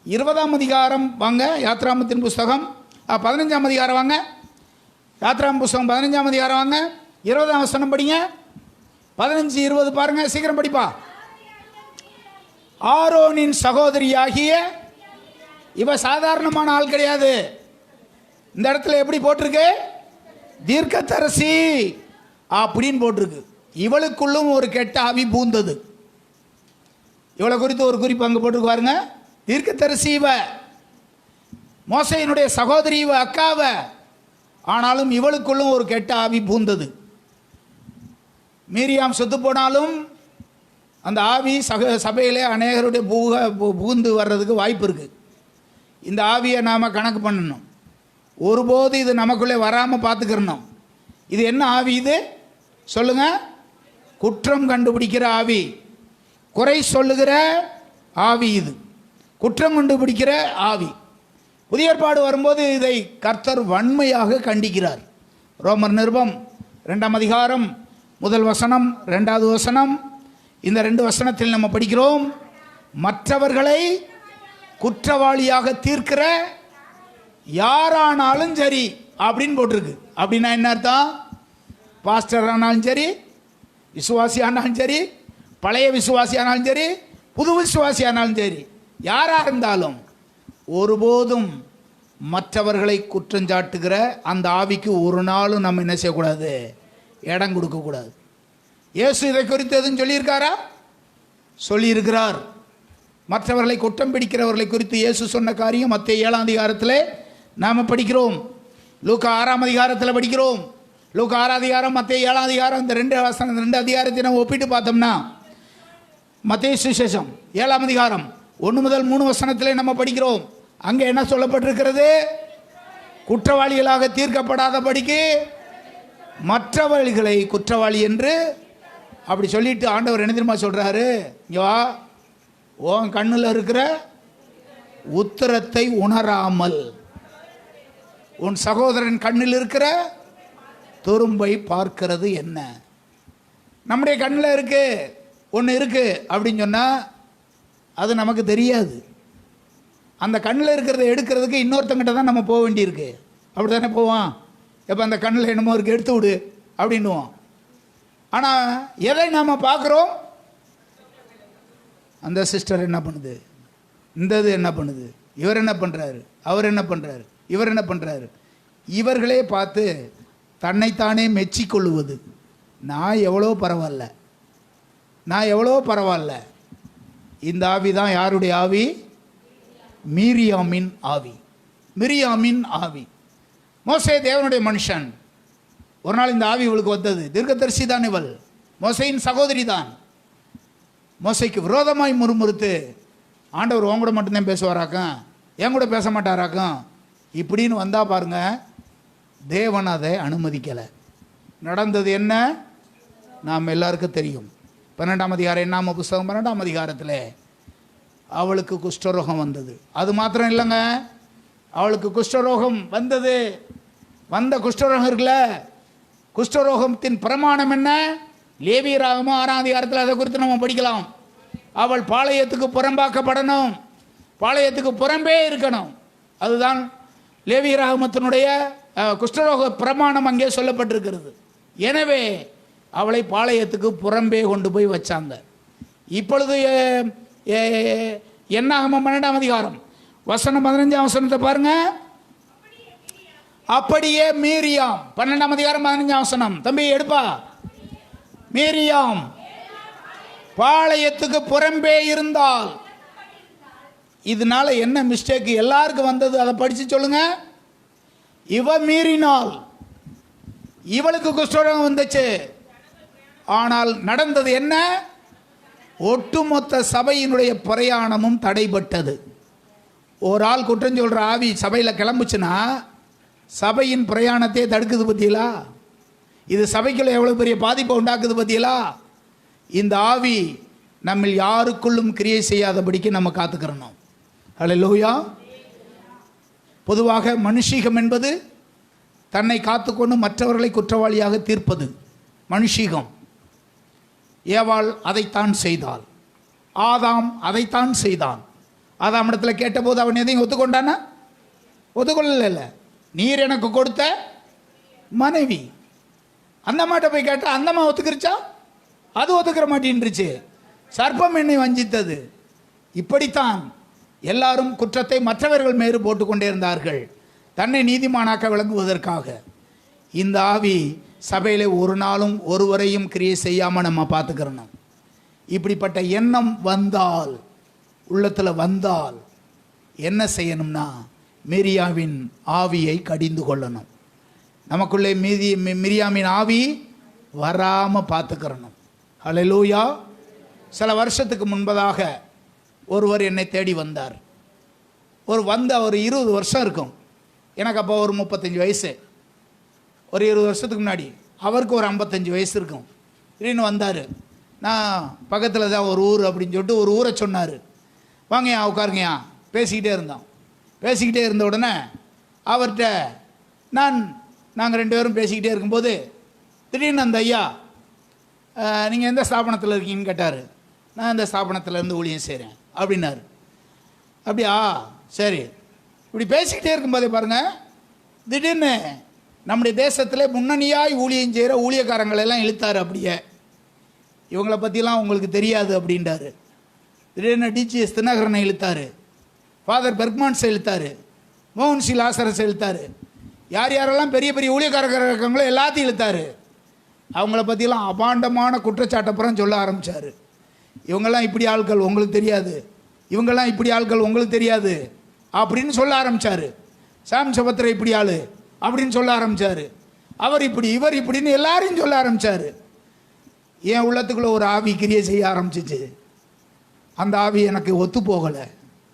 20ஆம் அதிகாரம் வாங்க, யாத்ராமத்தின் புஸ்தகம் 15ஆம் அதிகாரம் வாங்க, யாத்ராம் புஸ்தகம் 15ஆம் அதிகாரம் வாங்க, 20ஆம் வசனம் படிங்க. 15-20 பாருங்க, சீக்கிரம் படிப்பா. ஆரோனின் சகோதரியாகிய இவ சாதாரணமான ஆள் கிடையாது. இந்த இடத்துல எப்படி போட்டிருக்கு? தீர்க்கதரிசி அப்படின்னு போட்டிருக்கு. இவளுக்குள்ளும் ஒரு கெட்ட ஆவி பூந்தது. இவளை குறித்து ஒரு குறிப்பு அங்கே போட்டிருக்கு பாருங்க. தீர்க்கதரிசி இவ, மோசேயினுடைய சகோதரி இவ, அக்காவ. ஆனாலும் இவளுக்குள்ளும் ஒரு கெட்ட ஆவி பூந்தது. மீரியாம் செத்து போனாலும் அந்த ஆவி சபையிலே அநேகருடைய புகுந்து வர்றதுக்கு வாய்ப்பு இருக்குது. இந்த ஆவியை நாம் கணக்கு பண்ணணும். ஒருபோது இது நமக்குள்ளே வராமல் பார்த்துக்கிறணும். இது என்ன ஆவி? இது சொல்லுங்க. குற்றம் கண்டுபிடிக்கிற ஆவி, குறை சொல்லுகிற ஆவி, இது குற்றம் கண்டுபிடிக்கிற ஆவி. புதிய ஏற்பாடு வரும்போது இதை கர்த்தர் வன்மையாக கண்டிக்கிறார். ரோமர் நிருபம் 2ஆம் அதிகாரம் 1 வசனம் 2வது வசனம், இந்த 2 வசனத்தில் நம்ம படிக்கிறோம், மற்றவர்களை குற்றவாளியாக தீர்க்கிற யாரானாலும் சரி அப்படின்னு போட்டிருக்கு. அப்படின்னா என்ன அர்த்தம்? பாஸ்டர் ஆனாலும் சரி, விசுவாசி ஆனாலும் சரி, பழைய விசுவாசி ஆனாலும் சரி, புது விசுவாசி ஆனாலும் சரி, யாராக இருந்தாலும் ஒருபோதும் மற்றவர்களை குற்றஞ்சாட்டுகிற அந்த ஆவிக்கு ஒரு நாளும் நம்ம என்ன செய்யக்கூடாது? இடம் கொடுக்கக்கூடாது. இயேசு இதை குறித்து எதுவும் சொல்லியிருக்காரா? சொல்லியிருக்கிறார். மற்றவர்களை குற்றம் பிடிக்கிறவர்களை குறித்து இயேசு சொன்ன காரியம் மத்தேயு 7ஆம் அதிகாரத்தில் நாம் படிக்கிறோம். லூக்கா 6ஆம் அதிகாரத்தில் படிக்கிறோம். லூக்கா 6ஆம் அதிகாரம், மத்தேயு 7ஆம் அதிகாரம், இந்த 2 அதிகாரத்தை நம்ம ஒப்பிட்டு பார்த்தோம்னா, மத்தேயு சுவிசேஷம் 7ஆம் அதிகாரம் 1 முதல் 3 வசனத்திலே நம்ம படிக்கிறோம். அங்கே என்ன சொல்லப்பட்டிருக்கிறது? குற்றவாளிகளாக தீர்க்கப்படாதபடிக்கு மற்றவர்களை குற்றவாளி என்று அப்படி சொல்லிட்டு ஆண்டவர் என்ன தெரியுமா சொல்றாரு? இங்க வா, உன் கண்ணில் இருக்கிற உத்தரத்தை உணராமல் உன் சகோதரன் கண்ணில் இருக்கிற துரும்பை பார்க்கிறது என்ன? நம்முடைய கண்ணில் இருக்கு ஒன்று இருக்கு அப்படின்னு சொன்னால் அது நமக்கு தெரியாது. அந்த கண்ணில் இருக்கிறத எடுக்கிறதுக்கு இன்னொருத்தங்கிட்ட தான் நம்ம போக வேண்டியிருக்கு. அப்படி தானே போவான். எப்போ அந்த கண்ணில் என்னமோ இருக்கு எடுத்து விடு அப்படின்னுவோம். ஆனால் எதை நாம் பார்க்குறோம்? அந்த சிஸ்டர் என்ன பண்ணுது, இந்த இது என்ன பண்ணுது, இவர் என்ன பண்ணுறாரு, அவர் என்ன பண்ணுறாரு, இவர் என்ன பண்ணுறாரு, இவர்களே பார்த்து தன்னைத்தானே மெச்சிக்கொள்ளுவது. நான் எவ்வளோ பரவாயில்ல, நான் எவ்வளோ பரவாயில்ல. இந்த ஆவி தான் யாருடைய ஆவி? மீரியாமின் ஆவி. மிரியாமின் ஆவி. மோசே தேவனுடைய மனுஷன். ஒரு நாள் இந்த ஆவி இவளுக்கு வந்தது. தீர்க்கதரிசி தான் இவள், மோசையின் சகோதரி தான். மோசைக்கு விரோதமாய் முறுமுறுத்து, ஆண்டவர் உன் கூட மட்டும்தான் பேசுவாராக்கும், என் கூட பேச மாட்டாராக்கும் இப்படின்னு வந்தா பாருங்க. தேவன் அதை அனுமதிக்கலை. நடந்தது என்ன நாம் எல்லாருக்கும் தெரியும். 12ஆம் அதிகாரம், என்னாம புஸ்தகம் 12ஆம் அதிகாரத்தில் அவளுக்கு குஷ்டரோகம் வந்தது. அது மாத்திரம் இல்லைங்க, அவளுக்கு குஷ்டரோகம் வந்தது. வந்த குஷ்டரோகம் இருக்குல்ல, குஷ்டரோகத்தின் பிரமாணம் என்ன? லேவியராகமம் 6ஆம் அதிகாரத்தில் அதை குறித்து நம்ம படிக்கலாம். அவள் பாளையத்துக்கு புறம்பாக்கப்படணும், பாளையத்துக்கு புறம்பே இருக்கணும். அதுதான் லேவியராகமத்தினுடைய குஷ்டரோக பிரமாணம் அங்கே சொல்லப்பட்டிருக்கிறது. எனவே அவளை பாளையத்துக்கு புறம்பே கொண்டு போய் வச்சாங்க. இப்பொழுது என்னாகமம் 12ஆம் அதிகாரம் வசனம் 15ஆம் வசனத்தை பாருங்க. அப்படியே மீரியாம், 12ஆம் அதிகாரம் 15ஆம் வசனம், தம்பி எடுப்பா. மீரியாம் பாளையத்துக்கு புறம்பே இருந்தால், இதனால என்ன மிஸ்டேக் எல்லாருக்கும் வந்தது அதை படிச்சு சொல்லுங்க. இவ மீறினால் இவளுக்கு குஷ்டரோகம் வந்துச்சு. ஆனால் நடந்தது என்ன? ஒட்டுமொத்த சபையினுடைய பிரயாணமும் தடைபட்டது. ஒரு ஆள் குற்றம் சொல்ற ஆவி சபையில் கிளம்புச்சுன்னா சபையின் பிரயாணத்தை தடுக்குது பத்தியலா? இது சபைக்குள்ள எவ்வளவு பெரிய பாதிப்பை உண்டாக்குது பத்தியலா? இந்த ஆவி நம்ம யாருக்குள்ளும் கிரியை செய்யாதபடிக்கு நம்ம காத்துக்கிறணும். ஹல்லேலூயா. பொதுவாக மனுஷீகம் என்பது தன்னை காத்துக்கொண்டு மற்றவர்களை குற்றவாளியாக தீர்ப்பது மனுஷீகம். ஏவாள் அதைத்தான் செய்தாள், ஆதாம் அதைத்தான் செய்தான். ஆதாம் இடத்துல கேட்டபோது அவன் எதையும் ஒத்துக்கொண்டானா? ஒத்துக்கொள்ளல. நீர் எனக்கு கொடுத்த மனைவி. அந்த அம்மாட்ட போய் கேட்டா அந்த அம்மா ஒத்துக்கிருச்சா? அது ஒத்துக்கிற மாட்டேன்ருச்சு. சர்ப்பம் என்னை வஞ்சித்தது. இப்படித்தான் எல்லாரும் குற்றத்தை மற்றவர்கள் மேறு போட்டுக்கொண்டே இருந்தார்கள், தன்னை நீதிமானாக்க விளங்குவதற்காக. இந்த ஆவி சபையில் ஒரு நாளும் ஒருவரையும் கிரியை செய்யாமல் நம்ம பார்த்துக்கிறணும். இப்படிப்பட்ட எண்ணம் வந்தால், உள்ளத்தில் வந்தால் என்ன செய்யணும்னா, மிரியாவின் ஆவியை கடிந்து கொள்ளணும். நமக்குள்ளே மிரியாமின் ஆவி வராமல் பார்த்துக்கிறணும். ஹல்லேலூயா. சில வருஷத்துக்கு முன்பதாக ஒருவர் என்னை தேடி வந்தார். ஒரு 20 வருஷம் இருக்கும். எனக்கு அப்போ ஒரு 35 வயசு. ஒரு 20 வருஷத்துக்கு முன்னாடி அவருக்கு ஒரு 55 வயசு இருக்கும். திடீர்னு வந்தார். நான் பக்கத்தில் தான் ஒரு ஊர் அப்படின்னு சொல்லிட்டு ஒரு ஊரை சொன்னார். வாங்கயா உட்காருங்கயா. பேசிக்கிட்டே இருந்த உடனே அவர்கிட்ட நாங்கள் 2 பேரும் பேசிக்கிட்டே இருக்கும்போது திடீர்னு அந்த ஐயா, நீங்கள் எந்த ஸ்தாபனத்தில் இருக்கீங்கன்னு கேட்டார். நான் இந்த ஸ்தாபனத்தில் இருந்து ஊழியம் செய்கிறேன் அப்படின்னாரு. அப்படியா, சரி. இப்படி பேசிக்கிட்டே இருக்கும்போதே பாருங்கள், திடீர்னு நம்முடைய தேசத்தில் முன்னணியாய் ஊழியம் செய்கிற ஊழியக்காரங்களெல்லாம் இழுத்தார். அப்படியே இவங்களை பற்றிலாம் உங்களுக்கு தெரியாது அப்படின்றாரு. திடீர்னு டிஜிஎஸ் தினகரனை இழுத்தார், ஃபாதர் பெர்க்மான்ஸை இழுத்தார், மோகன் சி லாசரஸை இழுத்தார். யார் யாரெல்லாம் பெரிய பெரிய ஊழியக்காரர்கள் இருக்காங்களோ எல்லாத்தையும் இழுத்தார். அவங்கள பற்றிலாம் அபாண்டமான குற்றச்சாட்டப்புறம் சொல்ல ஆரம்பித்தார். இவங்கெல்லாம் இப்படி ஆட்கள் உங்களுக்கு தெரியாது, இவங்கெல்லாம் இப்படி ஆட்கள் உங்களுக்கு தெரியாது அப்படின்னு சொல்ல ஆரம்பித்தார். சாம் சபத்திர இப்படி ஆள் அப்படின்னு சொல்ல ஆரம்பித்தார். அவர் இப்படி இவர் இப்படின்னு எல்லாரையும் சொல்ல ஆரம்பித்தார். என் உள்ளத்துக்குள்ளே ஒரு ஆவி கிரியை செய்ய ஆரம்பிச்சிச்சு. அந்த ஆவி எனக்கு ஒத்து போகலை.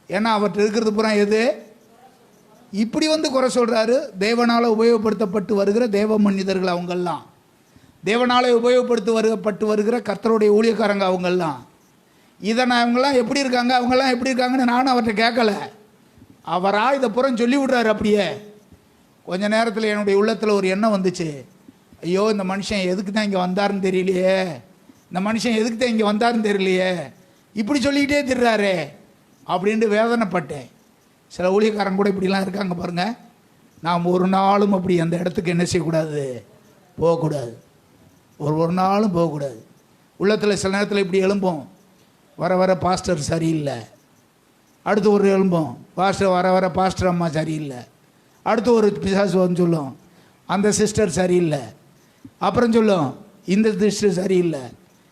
ஏன்னா அவர்கிட்ட இருக்கிறது பூரா எது இப்படி குறை சொல்கிறாரு. தேவனால் உபயோகப்படுத்தப்பட்டு வருகிற தேவ மனிதர்கள் அவங்கெல்லாம், தேவனால் உபயோகப்படுத்தப்பட்டு வருகிற கர்த்தருடைய ஊழியக்காரங்க அவங்கெல்லாம். இதை நான் அவங்கெல்லாம் எப்படி இருக்காங்க, அவங்கெல்லாம் எப்படி இருக்காங்கன்னு நானும் அவர்கிட்ட கேட்கல. அவராக இதை புறம் சொல்லி விடுறாரு. அப்படியே கொஞ்ச நேரத்தில் என்னுடைய உள்ளத்தில் ஒரு எண்ணம் வந்துச்சு. ஐயோ, இந்த மனுஷன் எதுக்கு தான் இங்கே வந்தாருன்னு தெரியலையே, இந்த மனுஷன் எதுக்கு தான் இங்கே வந்தாருன்னு தெரியலையே, இப்படி சொல்லிக்கிட்டே திடுறாரு அப்படின்ட்டு வேதனைப்பட்டேன். சில ஊழியக்காரங்க கூட இப்படிலாம் இருக்காங்க பாருங்கள். நாம் ஒரு நாளும் அப்படி அந்த இடத்துக்கு என்ன செய்யக்கூடாது, போகக்கூடாது. ஒரு நாளும் போகக்கூடாது. உள்ளத்தில் சில நேரத்தில் இப்படி எழும்போம், வர பாஸ்டர் சரியில்லை. அடுத்து ஒரு எழும்போம், பாஸ்டர் வர பாஸ்டர் அம்மா சரியில்லை. அடுத்து ஒரு பிசாசு வந்து சொல்லும், அந்த சிஸ்டர் சரியில்லை. அப்புறம் சொல்லும், இந்த சிஸ்டர் சரியில்லை,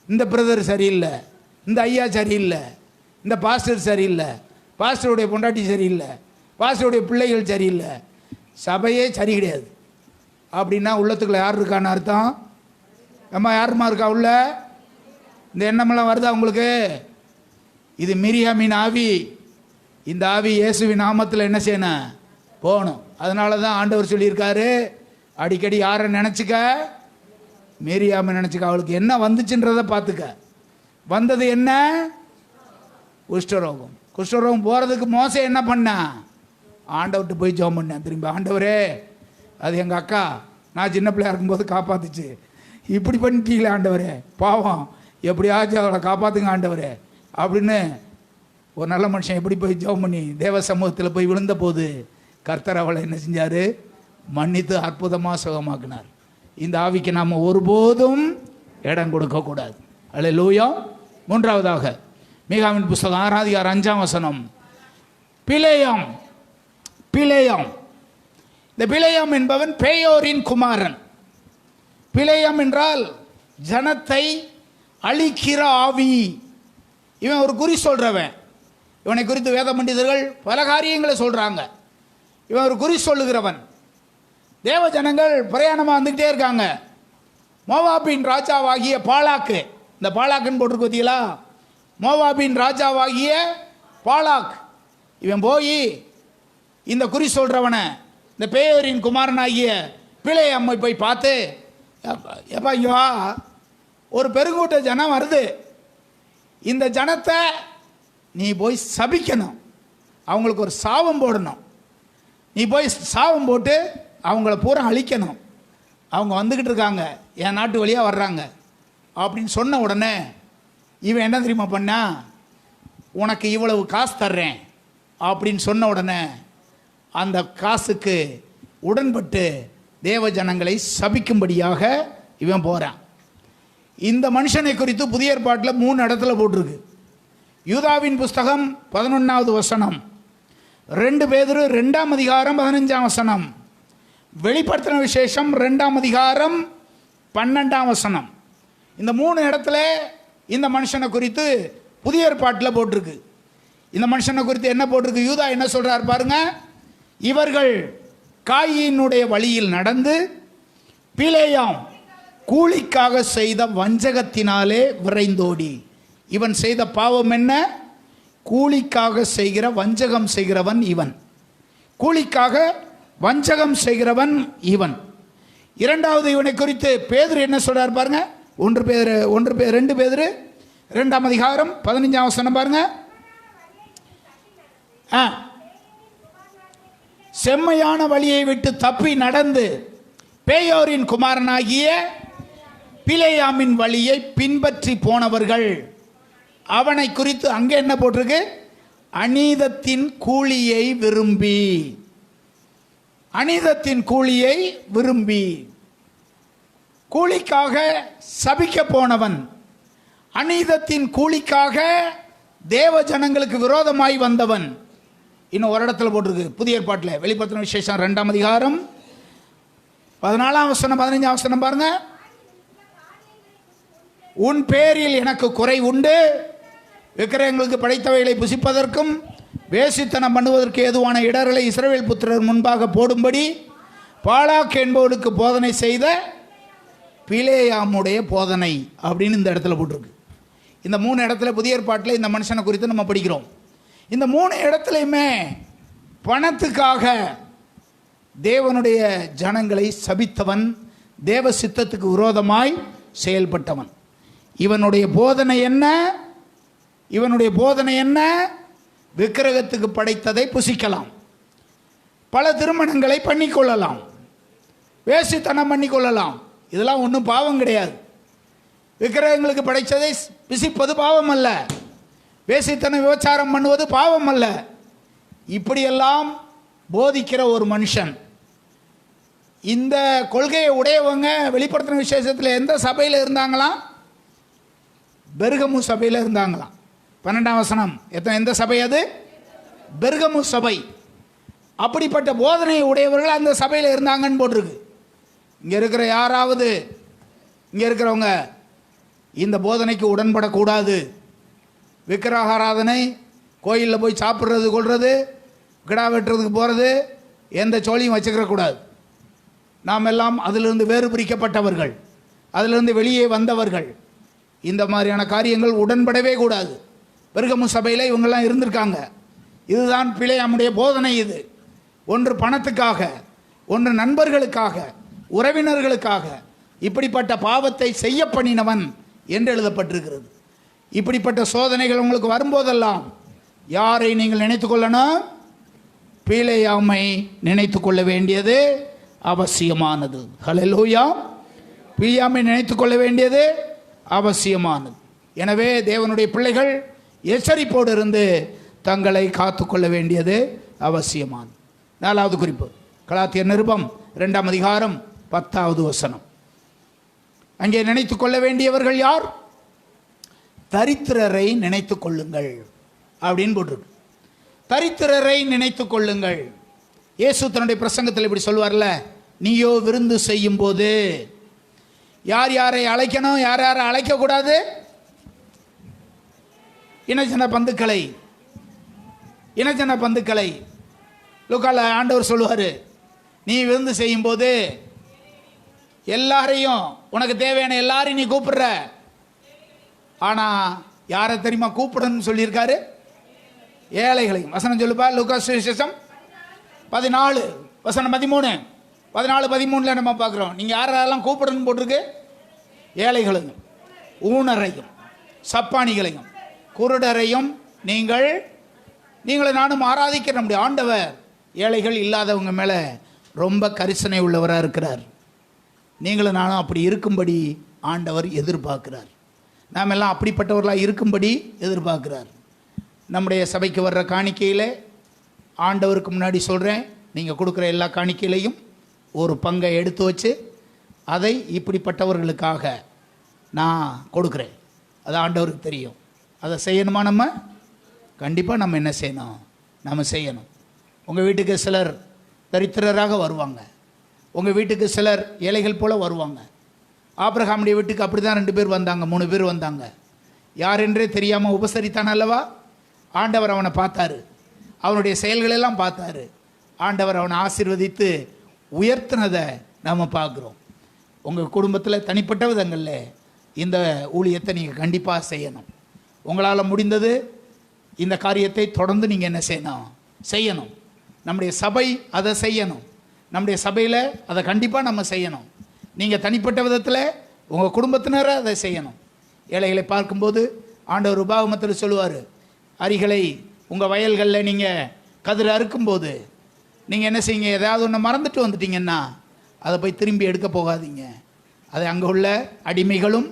இந்த பிரதர் சரியில்லை, இந்த ஐயா சரியில்லை, இந்த பாஸ்டர் சரியில்லை, பாஸ்டருடைய பொண்டாட்டி சரியில்லை, பாஸ்டருடைய பிள்ளைகள் சரியில்லை, சபையே சரி கிடையாது. அப்படின்னா உள்ளத்துக்குள்ள யார் இருக்கான்னு அர்த்தம்? அம்மா யாருமா இருக்கா உள்ள? இந்த எண்ணமெல்லாம் வருதா உங்களுக்கு? இது மிரியாமின் ஆவி. இந்த ஆவி இயேசுவின் நாமத்தில் என்ன செய்யணும்? போகணும். அதனால தான் ஆண்டவர் சொல்லியிருக்காரு, அடிக்கடி யாரை நினச்சிக்க? மிரியாமை நினச்சிக்க. அவளுக்கு என்ன வந்துச்சுன்றதை பார்த்துக்க. வந்தது என்ன? குஷ்டரோகம். குஷ்டரோகம் போகிறதுக்கு மோசே என்ன பண்ண? ஆண்டவர்கிட்ட போய் ஜெபம் பண்ணேன். திரும்பி, ஆண்டவரே, அது எங்கள் அக்கா நான் சின்ன பிள்ளையா இருக்கும்போது காப்பாற்றுச்சு, இப்படி பண்ணிட்டீங்களே ஆண்டவரே, பாவம், எப்படியாச்சும் அவளை காப்பாற்றுங்க ஆண்டவரே அப்படின்னு ஒரு நல்ல மனுஷன் எப்படி போய் ஜெபம் பண்ணி தேவ சமூகத்தில் போய் விழுந்த போது கர்த்தர் அவளை என்ன செஞ்சார்? மன்னித்து அற்புதமாக சுகமாக்கினார். இந்த ஆவிக்கு நாம் ஒருபோதும் இடம் கொடுக்கக்கூடாது. அல்லேலூயா. மூன்றாவதாக மீகாவின் புஸ்தகம் 6:5 பிலேயாம். பிலேயாம், இந்த பிலேயாம் என்பவன் பேயோரின் குமாரன். பிலேயாம் என்றால் ஜனத்தை அழிக்கிற ஆவி. இவன் ஒரு குறி சொல்கிறவன். இவனை குறித்து வேத பண்டிதர்கள் பல காரியங்களை சொல்கிறாங்க. இவன் ஒரு குறி சொல்லுகிறவன். தேவ ஜனங்கள் பிரயாணமாக வந்துக்கிட்டே இருக்காங்க. மோவாபின் ராஜாவாகிய பாலாக்கு, இந்த பாலாக்குன்னு போட்டிருக்கு பார்த்தீங்களா? மோவாபின் ராஜாவாகிய பாலாக் இவன் போய் இந்த குறி சொல்கிறவனை, இந்த பேயோரின் குமாரனாகிய பிலேயாமை போய் பார்த்து, எப்பா இங்கே வா, ஒரு பெருங்கூட்ட ஜனம் வருது, இந்த ஜனத்தை நீ போய் சபிக்கணும், அவங்களுக்கு ஒரு சாபம் போடணும், நீ போய் சாபம் போட்டு அவங்கள பூரா அழிக்கணும், அவங்க வந்துக்கிட்டு இருக்காங்க, என் நாட்டு வழியாக வர்றாங்க அப்படின்னு சொன்ன உடனே இவன் என்ன தெரியுமா பண்ணா? உனக்கு இவ்வளவு காசு தர்றேன் அப்படின்னு சொன்ன உடனே அந்த காசுக்கு உடன்பட்டு தேவ ஜனங்களை சபிக்கும்படியாக இவன் போகிறான். இந்த மனுஷனை குறித்து புதிய ஏற்பாட்டில் 3 இடத்துல போட்டிருக்கு. யூதாவின் புஸ்தகம் 11 2 பேதுரு 2:15 வெளிப்படுத்தின விசேஷம் 2 12 இந்த 3 இடத்துல இந்த மனுஷனை குறித்து புதிய ஏற்பாட்டில் போட்டிருக்கு. இந்த மனுஷனை குறித்து என்ன போட்டிருக்கு? யூதா என்ன சொல்கிறார் பாருங்க. இவர்கள் காயினுடைய வழியில் நடந்து பிலேயாம் கூலிக்காக செய்த வஞ்சகத்தினாலே விரைந்தோடி. இவன் செய்த பாவம் என்ன? கூலிக்காக செய்கிற வஞ்சகம் செய்கிறவன் இவன். கூலிக்காக வஞ்சகம் செய்கிறவன் இவன். இரண்டாவது இவனை குறித்து பேதுரு என்ன சொல்றார் பாருங்க. 2 பேதுரு 2ஆம் அதிகாரம் 15ஆம் வசனம் பாருங்க. செம்மையான வழியை விட்டு தப்பி நடந்து பேயோரின் குமாரனாகிய பிலேயாமின் வழியை பின்பற்றி போனவர்கள் அவனை குறித்து அங்கே என்ன போட்டிருக்கு? அநீதத்தின் கூலியை விரும்பி. அநீதத்தின் கூலியை விரும்பி. கூலிக்காக சபிக்க போனவன், அநீதத்தின் கூலிக்காக தேவ ஜனங்களுக்கு விரோதமாய் வந்தவன். இன்னும் ஒரு இடத்துல போட்டிருக்கு புதிய ஏற்பாட்டில், வெளிப்படுத்தின விசேஷம் 2ஆம் அதிகாரம் 14ஆம் வசனம் 15ஆம் வசனம் பாருங்க. உன் பேரில் எனக்கு குறை உண்டு, விக்கிரகங்களுக்கு படைத்தவைகளை புசிப்பதற்கும் வேசித்தனம் பண்ணுவதற்கு ஏதுவான இடர்களை இஸ்ரவேல் புத்திரர் முன்பாக போடும்படி பாலாக் என்பவனுக்கு போதனை செய்த பிலேயாமுடைய போதனை அப்படின்னு இந்த இடத்துல போட்டிருக்கு. இந்த 3 இடத்துல புதிய ஏற்பாட்டில் இந்த மனுஷனை குறித்து நம்ம படிக்கிறோம். இந்த 3 இடத்துலையுமே பணத்துக்காக தேவனுடைய ஜனங்களை சபித்தவன், தேவ சித்தத்துக்கு விரோதமாய் செயல்பட்டவன். இவனுடைய போதனை என்ன? இவனுடைய போதனை என்ன? விக்கிரகத்துக்கு படைத்ததை புசிக்கலாம், பல திருமணங்களை பண்ணிக்கொள்ளலாம், வேசித்தனம் பண்ணிக்கொள்ளலாம். இதெல்லாம் ஒன்றும் பாவம் கிடையாது. விக்கிரகங்களுக்கு படைத்ததை புசிப்பது பாவம் அல்ல, வேசித்தனம் விபச்சாரம் பண்ணுவது பாவம் அல்ல. இப்படியெல்லாம் போதிக்கிற ஒரு மனுஷன், இந்த கொள்கையை உடையவங்க வெளிப்படுத்தின விசேஷத்தில் எந்த சபையில் இருந்தாங்களாம்? பெர்கமு சபையில் இருந்தாங்களாம். 12ஆம் வசனம். எந்த சபை அது? பெர்கமு சபை. அப்படிப்பட்ட போதனை உடையவர்கள் அந்த சபையில் இருந்தாங்கன்னு போட்டிருக்கு. இங்கே இருக்கிற யாராவது, இங்கே இருக்கிறவங்க இந்த போதனைக்கு உடன்படக்கூடாது. விக்கிரக ஆராதனை, கோயிலில் போய் சாப்பிட்றது, கொள்வது, கிடா வெட்டுறதுக்கு போகிறது, எந்த சோழியும் வச்சுக்கிறக்கூடாது. நாம் எல்லாம் அதிலிருந்து வேறு பிரிக்கப்பட்டவர்கள், அதிலிருந்து வெளியே வந்தவர்கள். இந்த மாதிரியான காரியங்கள் உடன்படவே கூடாது. பெர்கமு சபையில் இவங்கெல்லாம் இருந்திருக்காங்க. இதுதான் பிலேயாமுடைய போதனை. இது ஒன்று பணத்துக்காக, ஒன்று நண்பர்களுக்காக, உறவினர்களுக்காக இப்படிப்பட்ட பாவத்தை செய்ய பண்ணினவன் என்று எழுதப்பட்டிருக்கிறது. இப்படிப்பட்ட சோதனைகள் உங்களுக்கு வரும்போதெல்லாம் யாரை நீங்கள் நினைத்து கொள்ளணும்? பிலேயாமை நினைத்து கொள்ள வேண்டியது அவசியமானது. ஹல்லேலூயா. பிலேயாமை நினைத்து கொள்ள வேண்டியது அவசியமானது. எனவே தேவனுடைய பிள்ளைகள் எச்சரிப்போடு இருந்து தங்களை காத்துக்கொள்ள வேண்டியது அவசியமானது. 4வது குறிப்பு, கலாத்தியர் நிருபம் 2ஆம் அதிகாரம் 10வது வசனம். அங்கே நினைத்து கொள்ள வேண்டியவர்கள் யார்? தரித்திரரை நினைத்து கொள்ளுங்கள் அப்படின்னு போட்டிருக்கு. தரித்திரரை நினைத்து கொள்ளுங்கள். இயேசு தன்னுடைய பிரசங்கத்தில் இப்படி சொல்வார்ல, நீயோ விருந்து செய்யும் போது யார் யாரை அழைக்கணும், யார் யாரை அழைக்கக்கூடாது? இனஜன பந்துக்களை. இனஜன பந்துக்களை லூக்கால ஆண்டவர் சொல்லுவார், நீ விருந்து செய்யும் போது எல்லாரையும், உனக்கு தேவையான எல்லாரையும் நீ கூப்பிடுற. ஆனால் யாரை தெரியுமா கூப்பிடணும்னு சொல்லியிருக்காரு? ஏழைகளையும். வசனம் சொல்லுப்பா. லூக்கா சுவிசேஷம் 14 வசனம் 13, 14, 13 நம்ம பார்க்குறோம். நீங்கள் யாரெல்லாம் கூப்பிடணும்னு போட்டிருக்கு? ஏழைகளையும், ஊனரையும், சப்பானிகளையும், குருடரையும் நீங்களை நானும் ஆராதிக்கிற நம்முடைய ஆண்டவர் ஏழைகள் இல்லாதவங்க மேலே ரொம்ப கரிசனை உள்ளவராக இருக்கிறார். நீங்களும் நானும் அப்படி இருக்கும்படி ஆண்டவர் எதிர்பார்க்கிறார். நாம் எல்லாம் அப்படிப்பட்டவர்களாக இருக்கும்படி எதிர்பார்க்கிறார். நம்முடைய சபைக்கு வர்ற காணிக்கையில் ஆண்டவருக்கு முன்னாடி சொல்கிறேன், நீங்கள் கொடுக்குற எல்லா காணிக்கையிலையும் ஒரு பங்கை எடுத்து வச்சு அதை இப்படிப்பட்டவர்களுக்காக நான் கொடுக்குறேன். அது ஆண்டவருக்கு தெரியும். அதை செய்யணுமா? நம்ம கண்டிப்பாக நம்ம என்ன செய்யணும்? நம்ம செய்யணும். உங்கள் வீட்டுக்கு சிலர் தரித்திரராக வருவாங்க, உங்கள் வீட்டுக்கு சிலர் ஏழைகள் போல் வருவாங்க. ஆபிரகாமுடைய வீட்டுக்கு அப்படி தான் 2 பேர் வந்தாங்க, 3 பேர் வந்தாங்க. யார் என்றே தெரியாமல் உபசரித்தான் அல்லவா? ஆண்டவர் அவனை பார்த்தாரு, அவனுடைய செயல்களெல்லாம் பார்த்தாரு. ஆண்டவர் அவனை ஆசீர்வதித்து உயர்த்தினதை நாம் பார்க்குறோம். உங்கள் குடும்பத்தில் தனிப்பட்ட விதங்களில் இந்த ஊழியத்தை நீங்கள் கண்டிப்பாக செய்யணும். உங்களால் முடிந்தது இந்த காரியத்தை தொடர்ந்து நீங்கள் என்ன செய்யணும். நம்முடைய சபை அதை செய்யணும். நம்முடைய சபையில் அதை கண்டிப்பாக நம்ம செய்யணும். நீங்கள் தனிப்பட்ட விதத்தில் உங்கள் குடும்பத்தினரை அதை செய்யணும். ஏழைகளை பார்க்கும்போது ஆண்டவர் உபாகமத்தில் சொல்லுவார், அரிகளை உங்கள் வயல்களில் நீங்கள் கதிர் அறுக்கும்போது நீங்கள் என்ன செய்யுங்க, ஏதாவது ஒன்று மறந்துட்டு வந்துட்டீங்கன்னா அதை போய் திரும்பி எடுக்க போகாதீங்க. அதை அங்கே உள்ள அடிமைகளும்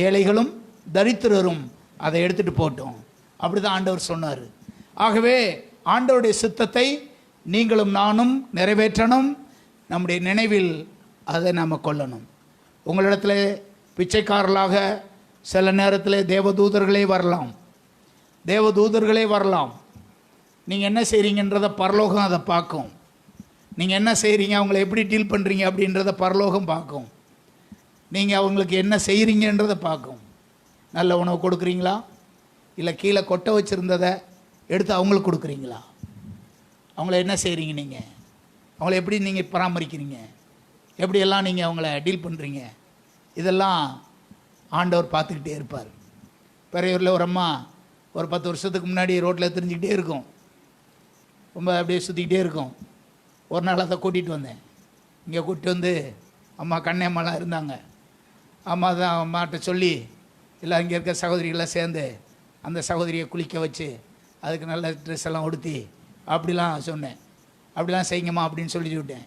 ஏழைகளும் தரித்திரரும் அதை எடுத்துகிட்டு போட்டோம். அப்படி தான் ஆண்டவர் சொன்னார். ஆகவே ஆண்டவருடைய சித்தத்தை நீங்களும் நானும் நிறைவேற்றணும். நம்முடைய நினைவில் அதை நாம் கொள்ளணும். உங்களிடத்தில் பிச்சைக்காரர்களாக சில நேரத்தில் தேவதூதர்களே வரலாம். நீங்கள் என்ன செய்கிறீங்கன்றத பரலோகம் அதை பார்க்கும். நீங்கள் என்ன செய்கிறீங்க, அவங்கள எப்படி டீல் பண்ணுறீங்க அப்படின்றத பரலோகம் பார்க்கும். நீங்கள் அவங்களுக்கு என்ன செய்கிறீங்கன்றதை பார்க்கும். நல்ல உணவு கொடுக்குறீங்களா, இல்லை கீழே கொட்டை வச்சுருந்ததை எடுத்து அவங்களுக்கு கொடுக்குறீங்களா, அவங்கள என்ன செய்கிறீங்க, நீங்கள் அவங்கள எப்படி நீங்கள் பராமரிக்கிறீங்க, எப்படியெல்லாம் நீங்கள் அவங்கள டீல் பண்ணுறீங்க, இதெல்லாம் ஆண்டவர் பார்த்துக்கிட்டே இருப்பார். பெரையூரில் ஒரு அம்மா ஒரு 10 வருஷத்துக்கு முன்னாடி ரோட்டில் தெரிஞ்சுக்கிட்டே இருக்கும், ரொம்ப அப்படியே சுற்றிக்கிட்டே இருக்கும். ஒரு நாள் அதை கூட்டிகிட்டு வந்தேன். இங்கே கூட்டிட்டு வந்து அம்மா கண்ணம்மாலாம் இருந்தாங்க. அம்மா தான் அம்மாட்ட சொல்லி இல்லை இங்கே இருக்க சகோதரிகளாம் சேர்ந்து அந்த சகோதரியை குளிக்க வச்சு அதுக்கு நல்ல ட்ரெஸ் எல்லாம் உடுத்தி அப்படிலாம் சொன்னேன். அப்படிலாம் செய்யுங்கம்மா அப்படின்னு சொல்லி விட்டேன்.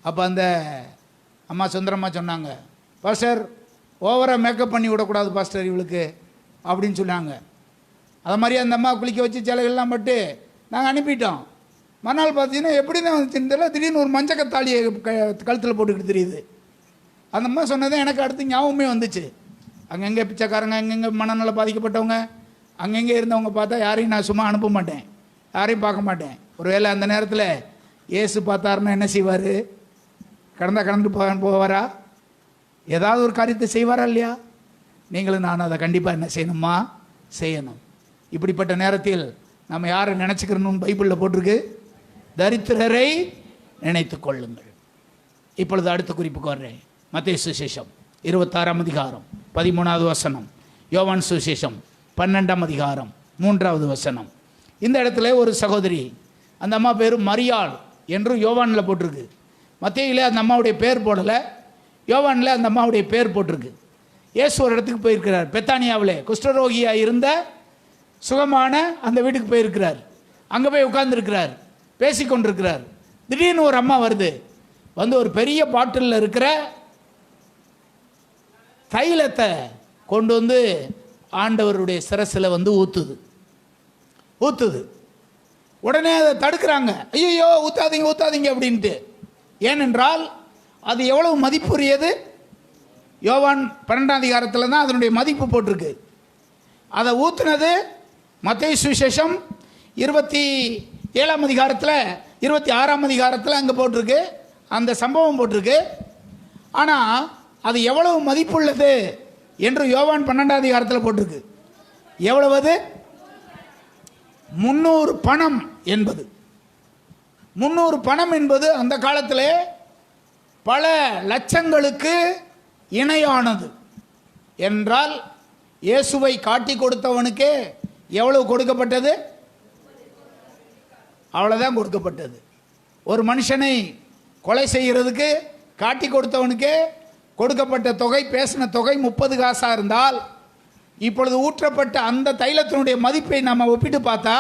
அப்போ அந்த அம்மா சுந்தரம்மா சொன்னாங்க, பாஸ்டர் ஓவராக மேக்கப் பண்ணி விடக்கூடாது பாஸ்டர் இவளுக்கு அப்படின்னு சொன்னாங்க. அது மாதிரி அந்த அம்மா குளிக்க வச்சு சிலைகள்லாம் பட்டு நாங்கள் அனுப்பிட்டோம். மறுநாள் பார்த்தீங்கன்னா எப்படி தான் வந்துச்சுன்னு திடீர்னு ஒரு மஞ்சக்கத்தாலியை கழுத்தில் போட்டுக்கிட்டு தெரியுது. அந்த அம்மா சொன்னதே எனக்கு அடுத்து ஞாபகமே வந்துச்சு. அங்கங்கே பிச்சைக்காரங்க, அங்கங்கே மனநல பாதிக்கப்பட்டவங்க, அங்கங்கே இருந்தவங்க பார்த்தா யாரையும் நான் சும்மா அனுப்ப மாட்டேன், யாரையும் பார்க்க மாட்டேன். ஒருவேளை அந்த நேரத்தில் இயேசு பார்த்தாருன்னா என்ன செய்வார்? கடந்து போவாரா? ஏதாவது ஒரு காரியத்தை செய்வாரா இல்லையா? நீங்களும் நான் அதை கண்டிப்பாக என்ன செய்யணும். இப்படிப்பட்ட நேரத்தில் நம்ம யாரை நினச்சிக்கிறோம்னு பைபிளில் போட்டிருக்கு, தரித்திரரை நினைத்து கொள்ளுங்கள். இப்பொழுது அடுத்த குறிப்புக்கு வர்றேன். மத்தேயு சுவிசேஷம் 26ஆம் அதிகாரம் 13வது வசனம், யோவான் சுவிசேஷம் 12ஆம் அதிகாரம் 3வது வசனம். இந்த இடத்துல ஒரு சகோதரி, அந்த அம்மா பேர் மரியாள் என்று யோவானில் போட்டிருக்கு. மத்தேயுல அந்த அம்மாவுடைய பேர் போடலை, யோவானில் அந்த அம்மாவுடைய பேர் போட்டிருக்கு. இயேசு ஒரு இடத்துக்கு போயிருக்கிறார். பெத்தானியாவிலே குஷ்டரோகியாக இருந்த சுகமான அந்த வீட்டுக்கு போயிருக்கிறார். அங்கே போய் உட்கார்ந்துருக்கிறார், பேசிக்கொண்டிருக்கிறார். திடீர்னு ஒரு அம்மா வருது, வந்து ஒரு பெரிய பாட்டிலில் இருக்கிற தைலத்தை கொண்டு வந்து ஆண்டவருடைய சிரசில் வந்து ஊற்றுது. உடனே அதை தடுக்கிறாங்க. ஐயோ ஊற்றாதீங்க அப்படின்ட்டு. ஏனென்றால் அது எவ்வளவு மதிப்புரியது. யோவான் 12ஆம் அதிகாரத்தில் தான் அதனுடைய மதிப்பு போட்டிருக்கு. அதை ஊற்றுனது மத்தேயு சுவிசேஷம் 27ஆம் அதிகாரத்தில் 26ஆம் அதிகாரத்தில் அங்கே போட்டிருக்கு, அந்த சம்பவம் போட்டிருக்கு. ஆனால் அது எவ்வளவு மதிப்புள்ளது என்று யோவான் 12ஆம் அதிகாரத்தில் போட்டிருக்கு. எவ்வளவு? 300 பணம் என்பது. 300 பணம் என்பது அந்த காலத்தில் பல லட்சங்களுக்கு இணையானது. என்றால் இயேசுவை காட்டி கொடுத்தவனுக்கே எவ்வளவு கொடுக்கப்பட்டது? அவ்வளோதான் கொடுக்கப்பட்டது. ஒரு மனுஷனை கொலை செய்கிறதுக்கு காட்டி கொடுத்தவனுக்கே கொடுக்கப்பட்ட தொகை, பேசின தொகை 30 காசாக இருந்தால், இப்பொழுது ஊற்றப்பட்ட அந்த தைலத்தினுடைய மதிப்பை நாம் ஒப்பிட்டு பார்த்தா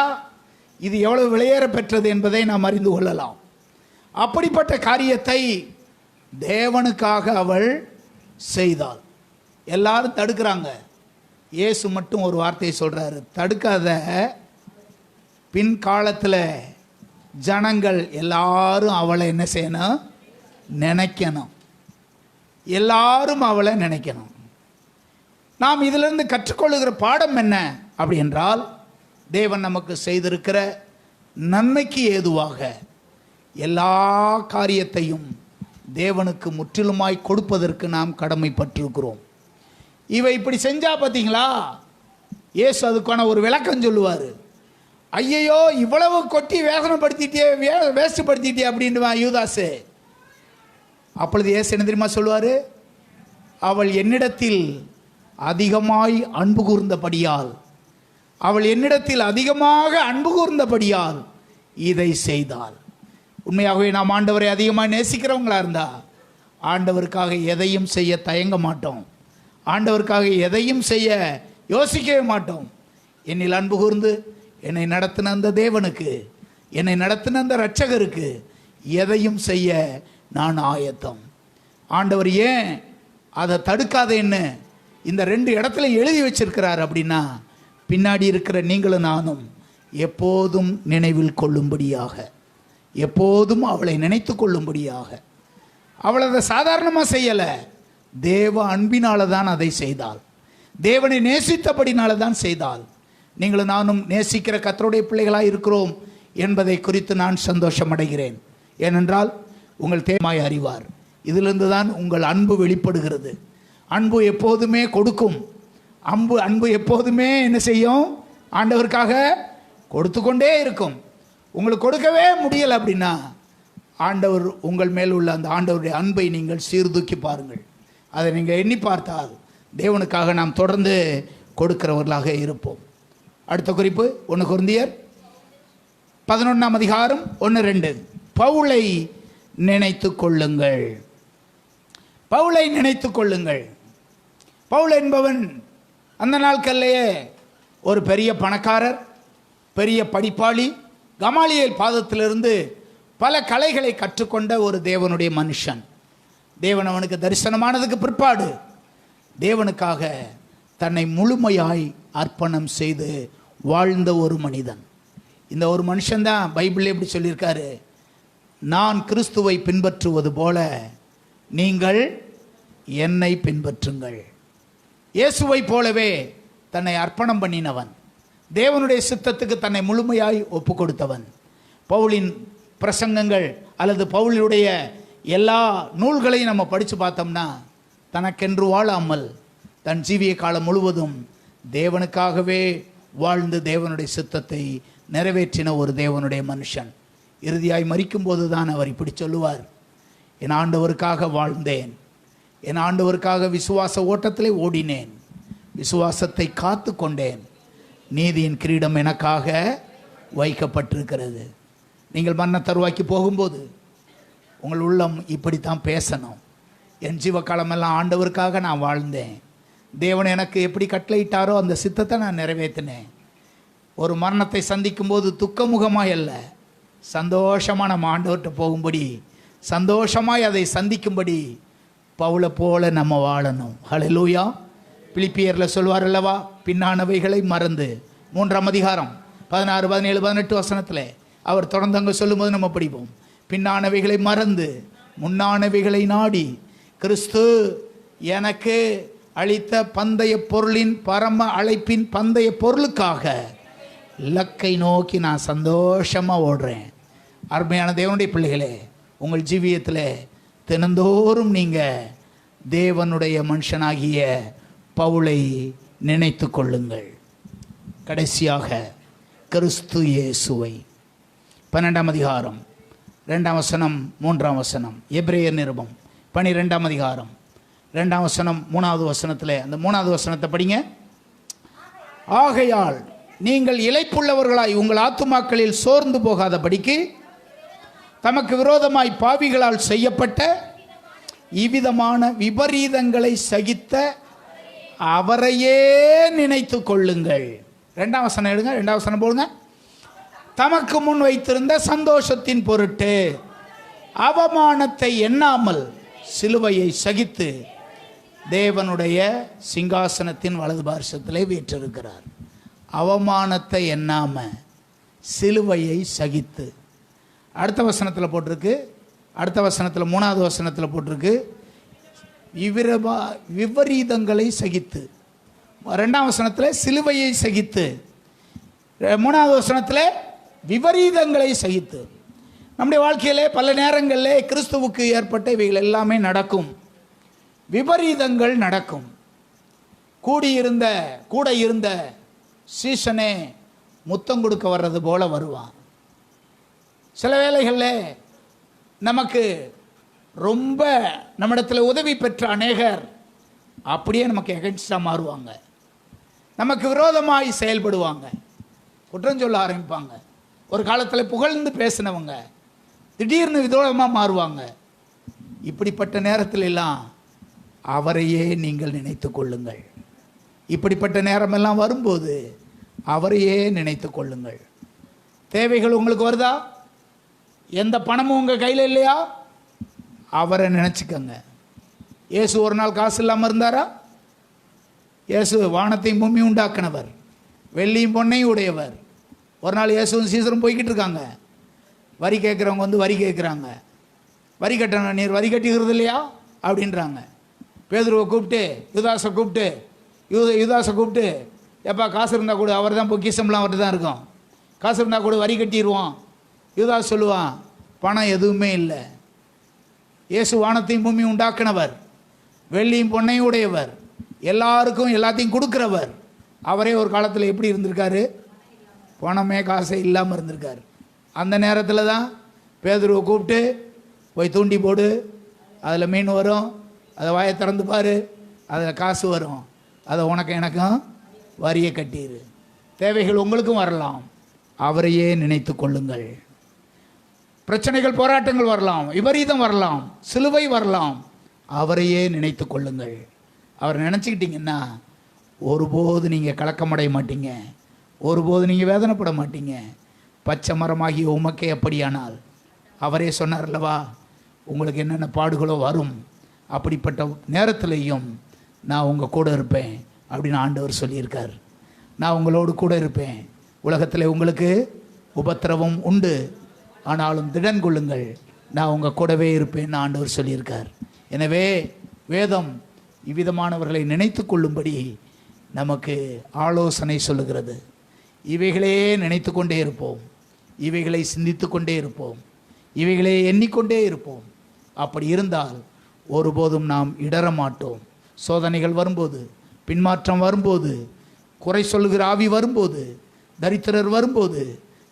இது எவ்வளவு விலையேற பெற்றது என்பதை நாம் அறிந்து கொள்ளலாம். அப்படிப்பட்ட காரியத்தை தேவனுக்காக அவள் செய்தாள். எல்லாரும் தடுக்கிறாங்க. இயேசு மட்டும் ஒரு வார்த்தையை சொல்கிறாரு, தடுக்காத. பின்காலத்தில் ஜனங்கள் எல்லாரும் அவளை என்ன செய்யணும்? நினைக்கணும். எல்லாரும் அவளை நினைக்கணும். நாம் இதிலிருந்து கற்றுக்கொள்ளுகிற பாடம் என்ன அப்படி என்றால், தேவன் நமக்கு செய்திருக்கிற நன்மைக்கு ஏதுவாக எல்லா காரியத்தையும் தேவனுக்கு முற்றிலுமாய் கொடுப்பதற்கு நாம் கடமைப்பட்டிருக்கிறோம். இவை இப்படி செஞ்சா பார்த்தீங்களா, இயேசு அதுக்கான ஒரு விளக்கம் சொல்லுவார். ஐயையோ இவ்வளவு கொட்டி வேதனைப்படுத்திட்டே வேஸ்ட்படுத்திட்டே அப்படின்ட்டு யூதாசு. அப்பொழுது இயேசு என்ன தெரியுமா சொல்லுவார்? அவள் என்னிடத்தில் அதிகமாய் அன்பு கூர்ந்தபடியால், அவள் என்னிடத்தில் அதிகமாக அன்பு கூர்ந்தபடியால் இதை செய்தாள். உண்மையாகவே நாம் ஆண்டவரை அதிகமாக நேசிக்கிறவங்களா இருந்தா ஆண்டவருக்காக எதையும் செய்ய தயங்க மாட்டோம். ஆண்டவருக்காக எதையும் செய்ய யோசிக்கவே மாட்டோம். என்னில் அன்பு கூர்ந்து என்னை நடத்தின அந்த தேவனுக்கு, என்னை நடத்தின அந்த இரட்சகருக்கு எதையும் செய்ய நான் ஆயத்தம். ஆண்டவர் ஏன் அதை தடுக்காதேன்னு இந்த 2 இடத்துல எழுதி வச்சிருக்கிறார் அப்படின்னா, பின்னாடி இருக்கிற நீங்களும் நானும் எப்போதும் நினைவில் கொள்ளும்படியாக, எப்போதும் அவளை நினைத்து கொள்ளும்படியாக. அவள் அதை சாதாரணமாக செய்யலை, தேவ அன்பினால தான் அதை செய்தாள். தேவனை நேசித்தபடினால தான் செய்தாள். நீங்களும் நானும் நேசிக்கிற கர்த்தருடைய பிள்ளைகளாக இருக்கிறோம் என்பதை குறித்து நான் சந்தோஷம் அடைகிறேன். ஏனென்றால் உங்கள் தேமாய் அறிவார். இதிலிருந்து தான் உங்கள் அன்பு வெளிப்படுகிறது. அன்பு எப்போதுமே கொடுக்கும். அன்பு எப்போதுமே என்ன செய்யும்? ஆண்டவருக்காக கொடுத்து கொண்டே இருக்கும். உங்களுக்கு கொடுக்கவே முடியலை அப்படின்னா ஆண்டவர் உங்கள் மேல் உள்ள அந்த ஆண்டவருடைய அன்பை நீங்கள் சீர்தூக்கி பாருங்கள். அதை நீங்கள் எண்ணி பார்த்தால் தேவனுக்காக நாம் தொடர்ந்து கொடுக்கிறவர்களாக இருப்போம். அடுத்த குறிப்பு 1 கொரிந்தியர் 11ஆம் அதிகாரம் 1-2. பவுலை நினைத்து கொள்ளுங்கள். பவுலை நினைத்து கொள்ளுங்கள். பவுல் என்பவன் அந்த நாட்களிலேயே ஒரு பெரிய பணக்காரர், பெரிய படிப்பாளி, கமாலியேல் பாதத்திலிருந்து பல கலைகளை கற்றுக்கொண்ட ஒரு தேவனுடைய மனுஷன். தேவன் அவனுக்கு தரிசனமானதுக்கு பிற்பாடு தேவனுக்காக தன்னை முழுமையாய் அர்ப்பணம் செய்து வாழ்ந்த ஒரு மனிதன். இந்த ஒரு மனுஷன்தான் பைபிள் எப்படி சொல்லியிருக்காரு, நான் கிறிஸ்துவை பின்பற்றுவது போல நீங்கள் என்னை பின்பற்றுங்கள். இயேசுவை போலவே தன்னை அர்ப்பணம் பண்ணினவன், தேவனுடைய சித்தத்துக்கு தன்னை முழுமையாய் ஒப்பு கொடுத்தவன். பவுலின் பிரசங்கங்கள் அல்லது பவுலுடைய எல்லா நூல்களையும் நம்ம படித்து பார்த்தோம்னா, தனக்கென்று வாழாமல் தன் ஜீவிய காலம் முழுவதும் தேவனுக்காகவே வாழ்ந்து தேவனுடைய சித்தத்தை நிறைவேற்றின ஒரு தேவனுடைய மனுஷன். இறுதியாய் மரிக்கும்போது தான் அவர் இப்படி சொல்லுவார், என் ஆண்டவருக்காக வாழ்ந்தேன், என் ஆண்டவருக்காக விசுவாச ஓட்டத்திலே ஓடினேன், விசுவாசத்தை காத்து கொண்டேன், நீதியின் கிரீடம் எனக்காக வைக்கப்பட்டிருக்கிறது. நீங்கள் மரண தருவாய்க்கு போகும்போது உங்கள் உள்ளம் இப்படித்தான் பேசணும். என் ஜீவகாலமெல்லாம் ஆண்டவருக்காக நான் வாழ்ந்தேன், தேவன் எனக்கு எப்படி கட்டளையிட்டாரோ அந்த சித்தத்தை நான் நிறைவேற்றினேன். ஒரு மரணத்தை சந்திக்கும்போது துக்கமுகமாய் அல்ல, சந்தோஷமாக நம்ம ஆண்டவர்கிட்ட போகும்படி, சந்தோஷமாய் அதை சந்திக்கும்படி பவுலை போல நம்ம வாழணும். ஹல்லேலூயா. பிலிப்பியரில் சொல்வார் அல்லவா, பின்னானவைகளை மறந்து, 3ஆம் அதிகாரம் 16, 17, 18 வசனத்தில் அவர் தொடர்ந்து அங்கே சொல்லும்போது நம்ம படிப்போம், பின்னானவைகளை மறந்து முன்னானவைகளை நாடி கிறிஸ்து எனக்கு அளித்த பந்தய பொருளின் பரம அழைப்பின் பந்தய பொருளுக்காக இலக்கை நோக்கி நான் சந்தோஷமாக ஓடுறேன். அருமையான தேவனுடைய பிள்ளைகளே, உங்கள் ஜீவியத்தில் தினந்தோறும் நீங்கள் தேவனுடைய மனுஷனாகிய பவுலை நினைத்து கொள்ளுங்கள். கடைசியாக கிறிஸ்து இயேசுவை. 12ஆம் அதிகாரம் 2ஆம் வசனம் 3ஆம் வசனம். எபிரேயர் நிருபம் 12ஆம் அதிகாரம் 2ஆம் வசனம் 3வது வசனத்தில், அந்த 3வது வசனத்தை படிங்க. ஆகையால் நீங்கள் இளைப்புள்ளவர்களாய் உங்கள் ஆத்துமாக்களில் சோர்ந்து போகாதபடிக்கு தமக்கு விரோதமாய் பாவிகளால் செய்யப்பட்ட இவ்விதமான விபரீதங்களை சகித்த அவரையே நினைத்து கொள்ளுங்கள். 2ஆம் வசனம் எடுங்க, 2ஆம் வசனம் போடுங்க. தமக்கு முன் வைத்திருந்த சந்தோஷத்தின் பொருட்டு அவமானத்தை எண்ணாமல் சிலுவையை சகித்து தேவனுடைய சிங்காசனத்தின் வலது பார்சத்திலே வீற்றிருக்கிறார். அவமானத்தை எண்ணாம சிலுவையை சகித்து. அடுத்த வசனத்தில் போட்டிருக்கு, அடுத்த வசனத்தில் 3வது வசனத்தில் போட்டிருக்கு விபரீதங்களை சகித்து. 2ஆம் வசனத்தில் சிலுவையை சகித்து, 3வது வசனத்தில் விபரீதங்களை சகித்து. நம்முடைய வாழ்க்கையிலே பல நேரங்களில் கிறிஸ்துவுக்கு ஏற்பட்ட இவைகள் எல்லாமே நடக்கும். விபரீதங்கள் நடக்கும். கூட இருந்த சீசனே முத்தம் கொடுக்க வர்றது போல வருவான். சில வேளைகளில் நமக்கு ரொம்ப நம்மிடத்தில் உதவி பெற்ற அநேகர் அப்படியே நமக்கு எகென்ஸ்டாக மாறுவாங்க, நமக்கு விரோதமாய் செயல்படுவாங்க, குற்றம் சொல்ல ஆரம்பிப்பாங்க. ஒரு காலத்தில் புகழ்ந்து பேசினவங்க திடீர்னு விரோதமாக மாறுவாங்க. இப்படிப்பட்ட நேரத்தில் எல்லாம் அவரையே நீங்கள் நினைத்து கொள்ளுங்கள். இப்படிப்பட்ட நேரமெல்லாம் வரும்போது அவரையே நினைத்து கொள்ளுங்கள். தேவைகள் உங்களுக்கு வருதா? எந்த பணமும் உங்கள் கையில் இல்லையா? அவரை நினச்சிக்கங்க. இயேசு ஒரு நாள் காசு இல்லாமல் இருந்தாரா? இயேசு வானத்தையும் பூமியும் உண்டாக்கினவர், வெள்ளியும் பொன்னையும் உடையவர். ஒரு நாள் இயேசுவும் சீசரும் போய்கிட்டு இருக்காங்க. வரி கேட்குறவங்க வந்து வரி கேட்குறாங்க. வரி கட்டணும், நீர் வரி கட்டிக்கிறது இல்லையா அப்படின்றாங்க. பேதுருவை கூப்பிட்டு யூதாசை கூப்பிட்டு எப்பா காசு இருந்தால் கூட, அவர் தான் பொக்கிஷம்லாம் அவர்கிட்ட தான் இருக்கும், காசு இருந்தால் கூட வரி கட்டிடுவோம். யூதாஸ் சொல்லுவான், பணம் எதுவுமே இல்லை. இயேசு வானத்தையும் பூமியும் உண்டாக்கினவர், வெள்ளியும் பொன்னையும் உடையவர், எல்லாருக்கும் எல்லாத்தையும் கொடுக்குறவர். அவரே ஒரு காலத்தில் எப்படி இருந்திருக்காரு? பணமே காசே இல்லாமல் இருந்திருக்காரு. அந்த நேரத்தில் தான் பேதுருவை கூப்பிட்டு போய் தூண்டி போடு, அதில் மீன் வரும், அதை வாயை திறந்து பாரு, அதில் காசு வரும், அதை உனக்கு எனக்கும் வரியை கட்டிடு. தேவைகள் உங்களுக்கும் வரலாம், அவரையே நினைத்து கொள்ளுங்கள். பிரச்சனைகள் போராட்டங்கள் வரலாம், விபரீதம் வரலாம், சிலுவை வரலாம், அவரையே நினைத்து கொள்ளுங்கள். அவரை நினச்சிக்கிட்டீங்கன்னா ஒருபோது நீங்கள் கலக்கமடைய மாட்டீங்க, ஒருபோது நீங்கள் வேதனைப்பட மாட்டீங்க. பச்சை மரமாகிய உமக்கே அப்படியானால் அவரே சொன்னார் அல்லவா, உங்களுக்கு என்னென்ன பாடுகளோ வரும், அப்படிப்பட்ட நேரத்திலையும் நான் உங்கள் கூட இருப்பேன் அப்படின்னு ஆண்டவர் சொல்லியிருக்கார். நான் உங்களோடு கூட இருப்பேன், உலகத்தில் உங்களுக்கு உபத்திரவம் உண்டு, ஆனாலும் திடன் கொள்ளுங்கள், நான் உங்கள் கூடவே இருப்பேன்னு ஆண்டவர் சொல்லியிருக்கார். எனவே வேதம் இவ்விதமானவர்களை நினைத்து கொள்ளும்படி நமக்கு ஆலோசனை சொல்லுகிறது. இவைகளே நினைத்து கொண்டே இருப்போம், இவைகளை சிந்தித்து கொண்டே இருப்போம், இவைகளே எண்ணிக்கொண்டே இருப்போம். அப்படி இருந்தால் ஒருபோதும் நாம் இடற மாட்டோம். சோதனைகள் வரும்போது, பின்மாற்றம் வரும்போது, குறை சொல்லுகிற ஆவி வரும்போது, தரித்திரர் வரும்போது,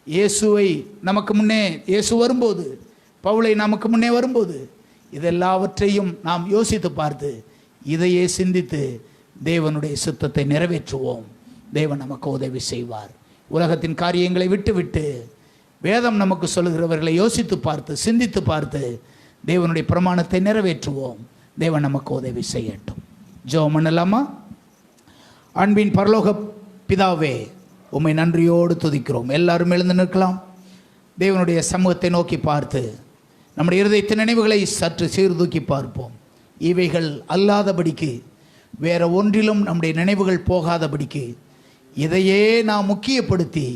இயேசுவை நமக்கு முன்னே இயேசு வரும்போது, பவுலை நமக்கு முன்னே வரும்போது, இதெல்லாவற்றையும் நாம் யோசித்து பார்த்து இதையே சிந்தித்து தேவனுடைய சித்தத்தை நிறைவேற்றுவோம். தேவன் நமக்கு உதவி செய்வார். உலகத்தின் காரியங்களை விட்டுவிட்டு வேதம் நமக்கு சொல்லுகிறவர்களை யோசித்து பார்த்து சிந்தித்து பார்த்து தேவனுடைய பிரமாணத்தை நிறைவேற்றுவோம். தேவன் நமக்கு உதவி செய்யட்டும். ஜெபம் பண்ணலாமா? அன்பின் பரலோக பிதாவே, உம்மை நன்றியோடு துதிக்கிறோம். எல்லாரும் எழுந்து நிற்கலாம். தேவனுடைய சமூகத்தை நோக்கி பார்த்து நம்முடைய இருதயத்தின் நினைவுகளை சற்று சீர்தூக்கி பார்ப்போம். இவைகள் அல்லாதபடிக்கு, வேற ஒன்றிலும் நம்முடைய நினைவுகள் போகாதபடிக்கு இதையே நாம் முக்கியப்படுத்தி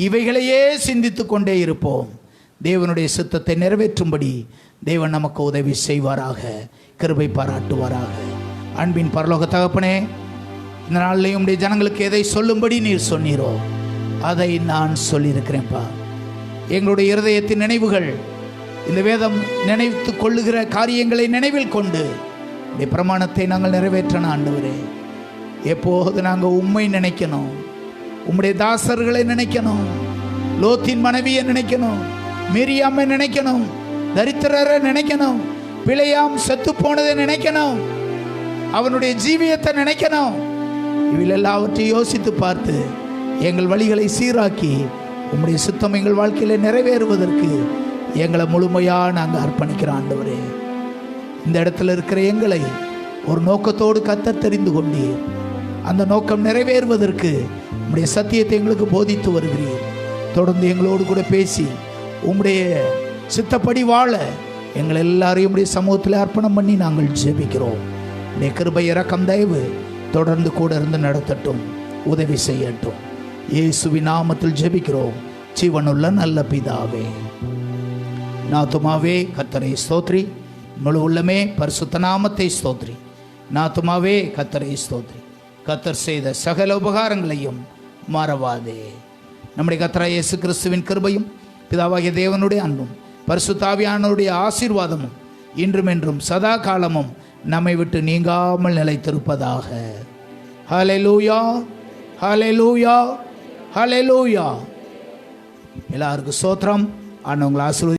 இவைகளையே சிந்தித்து கொண்டே இருப்போம். தேவனுடைய சித்தத்தை நிறைவேற்றும்படி தேவன் நமக்கு உதவி செய்வாராக, கிருபை பாராட்டுவாராக. அன்பின் பரலோக தகப்பனே, இந்த நாளிலேயும் உடைய ஜனங்களுக்கு எதை சொல்லும்படி நீர் சொன்னீரோ அதை நான் சொல்லியிருக்கிறேன்ப்பா. எங்களுடைய இருதயத்தின் நினைவுகள் இந்த வேதம் நினைத்து கொள்ளுகிற காரியங்களை நினைவில் கொண்டு இந்த பிரமாணத்தை நாங்கள் நிறைவேற்றணும். ஆண்டவரே, எப்போது நாங்கள் உம்மை நினைக்கணும், உம்முடைய தாசர்களை நினைக்கணும், லோத்தின் மனைவியை நினைக்கணும், மிரியாமை நினைக்கணும், தரித்திரரை நினைக்கணும், பிழையாம் செத்து போனதை நினைக்கணும், அவனுடைய ஜீவியத்தை நினைக்கணும். இதில் எல்லாவற்றையும் யோசித்து பார்த்து எங்கள் வழிகளை சீராக்கி உம்முடைய சுத்தம் எங்கள் வாழ்க்கையில் நிறைவேறுவதற்கு எங்களை முழுமையாக நாங்கள் அர்ப்பணிக்கிறோம். ஆண்டவரே, இந்த இடத்துல இருக்கிற எங்களை ஒரு நோக்கத்தோடு கர்த்தர் தெரிந்து கொண்டீர். அந்த நோக்கம் நிறைவேறுவதற்கு உம்முடைய சத்தியத்தை எங்களுக்கு போதித்து வருகிறீர். தொடர்ந்து எங்களோடு கூட பேசி உம்முடைய சித்தப்படி வாழ எங்கள் எல்லாரையும் உம்முடைய சமூகத்தில் அர்ப்பணம் பண்ணி நாங்கள் ஜெபிக்கிறோம். உம்முடைய கிருபை இரக்கம் தயவு தொடர்ந்து கூட இருந்து நடத்தட்டும், உதவி செய்யட்டும். இயேசுவின் நாமத்தில் ஜெபிக்கிறோம் ஜீவனுள்ள நல்ல பிதாவே. நாத்துமாவே கர்த்தரை ஸ்தோத்ரி, முழு உள்ளமே பரிசுத்த நாமத்தை ஸ்தோத்ரி. நாத்துமாவே கர்த்தரை ஸ்தோத்ரி, கர்த்தர் செய்த சகல உபகாரங்களையும் மறவாதே. நம்முடைய கர்த்தராகிய இயேசு கிறிஸ்துவின் கிருபையும் பிதாவாகிய தேவனுடைய அன்பும் பரிசுத்த ஆவியானவருடைய ஆசீர்வாதமும் இன்றும் என்றும் சதா காலமும் நம்மை விட்டு நீங்காமல் நிலைத்திருப்பதாக. ஹல்லேலூயா, ஹல்லேலூயா, ஹல்லேலூயா. எல்லாருக்கும் ஸ்தோத்திரம். ஆண்டவங்களை ஆசீர்வதி.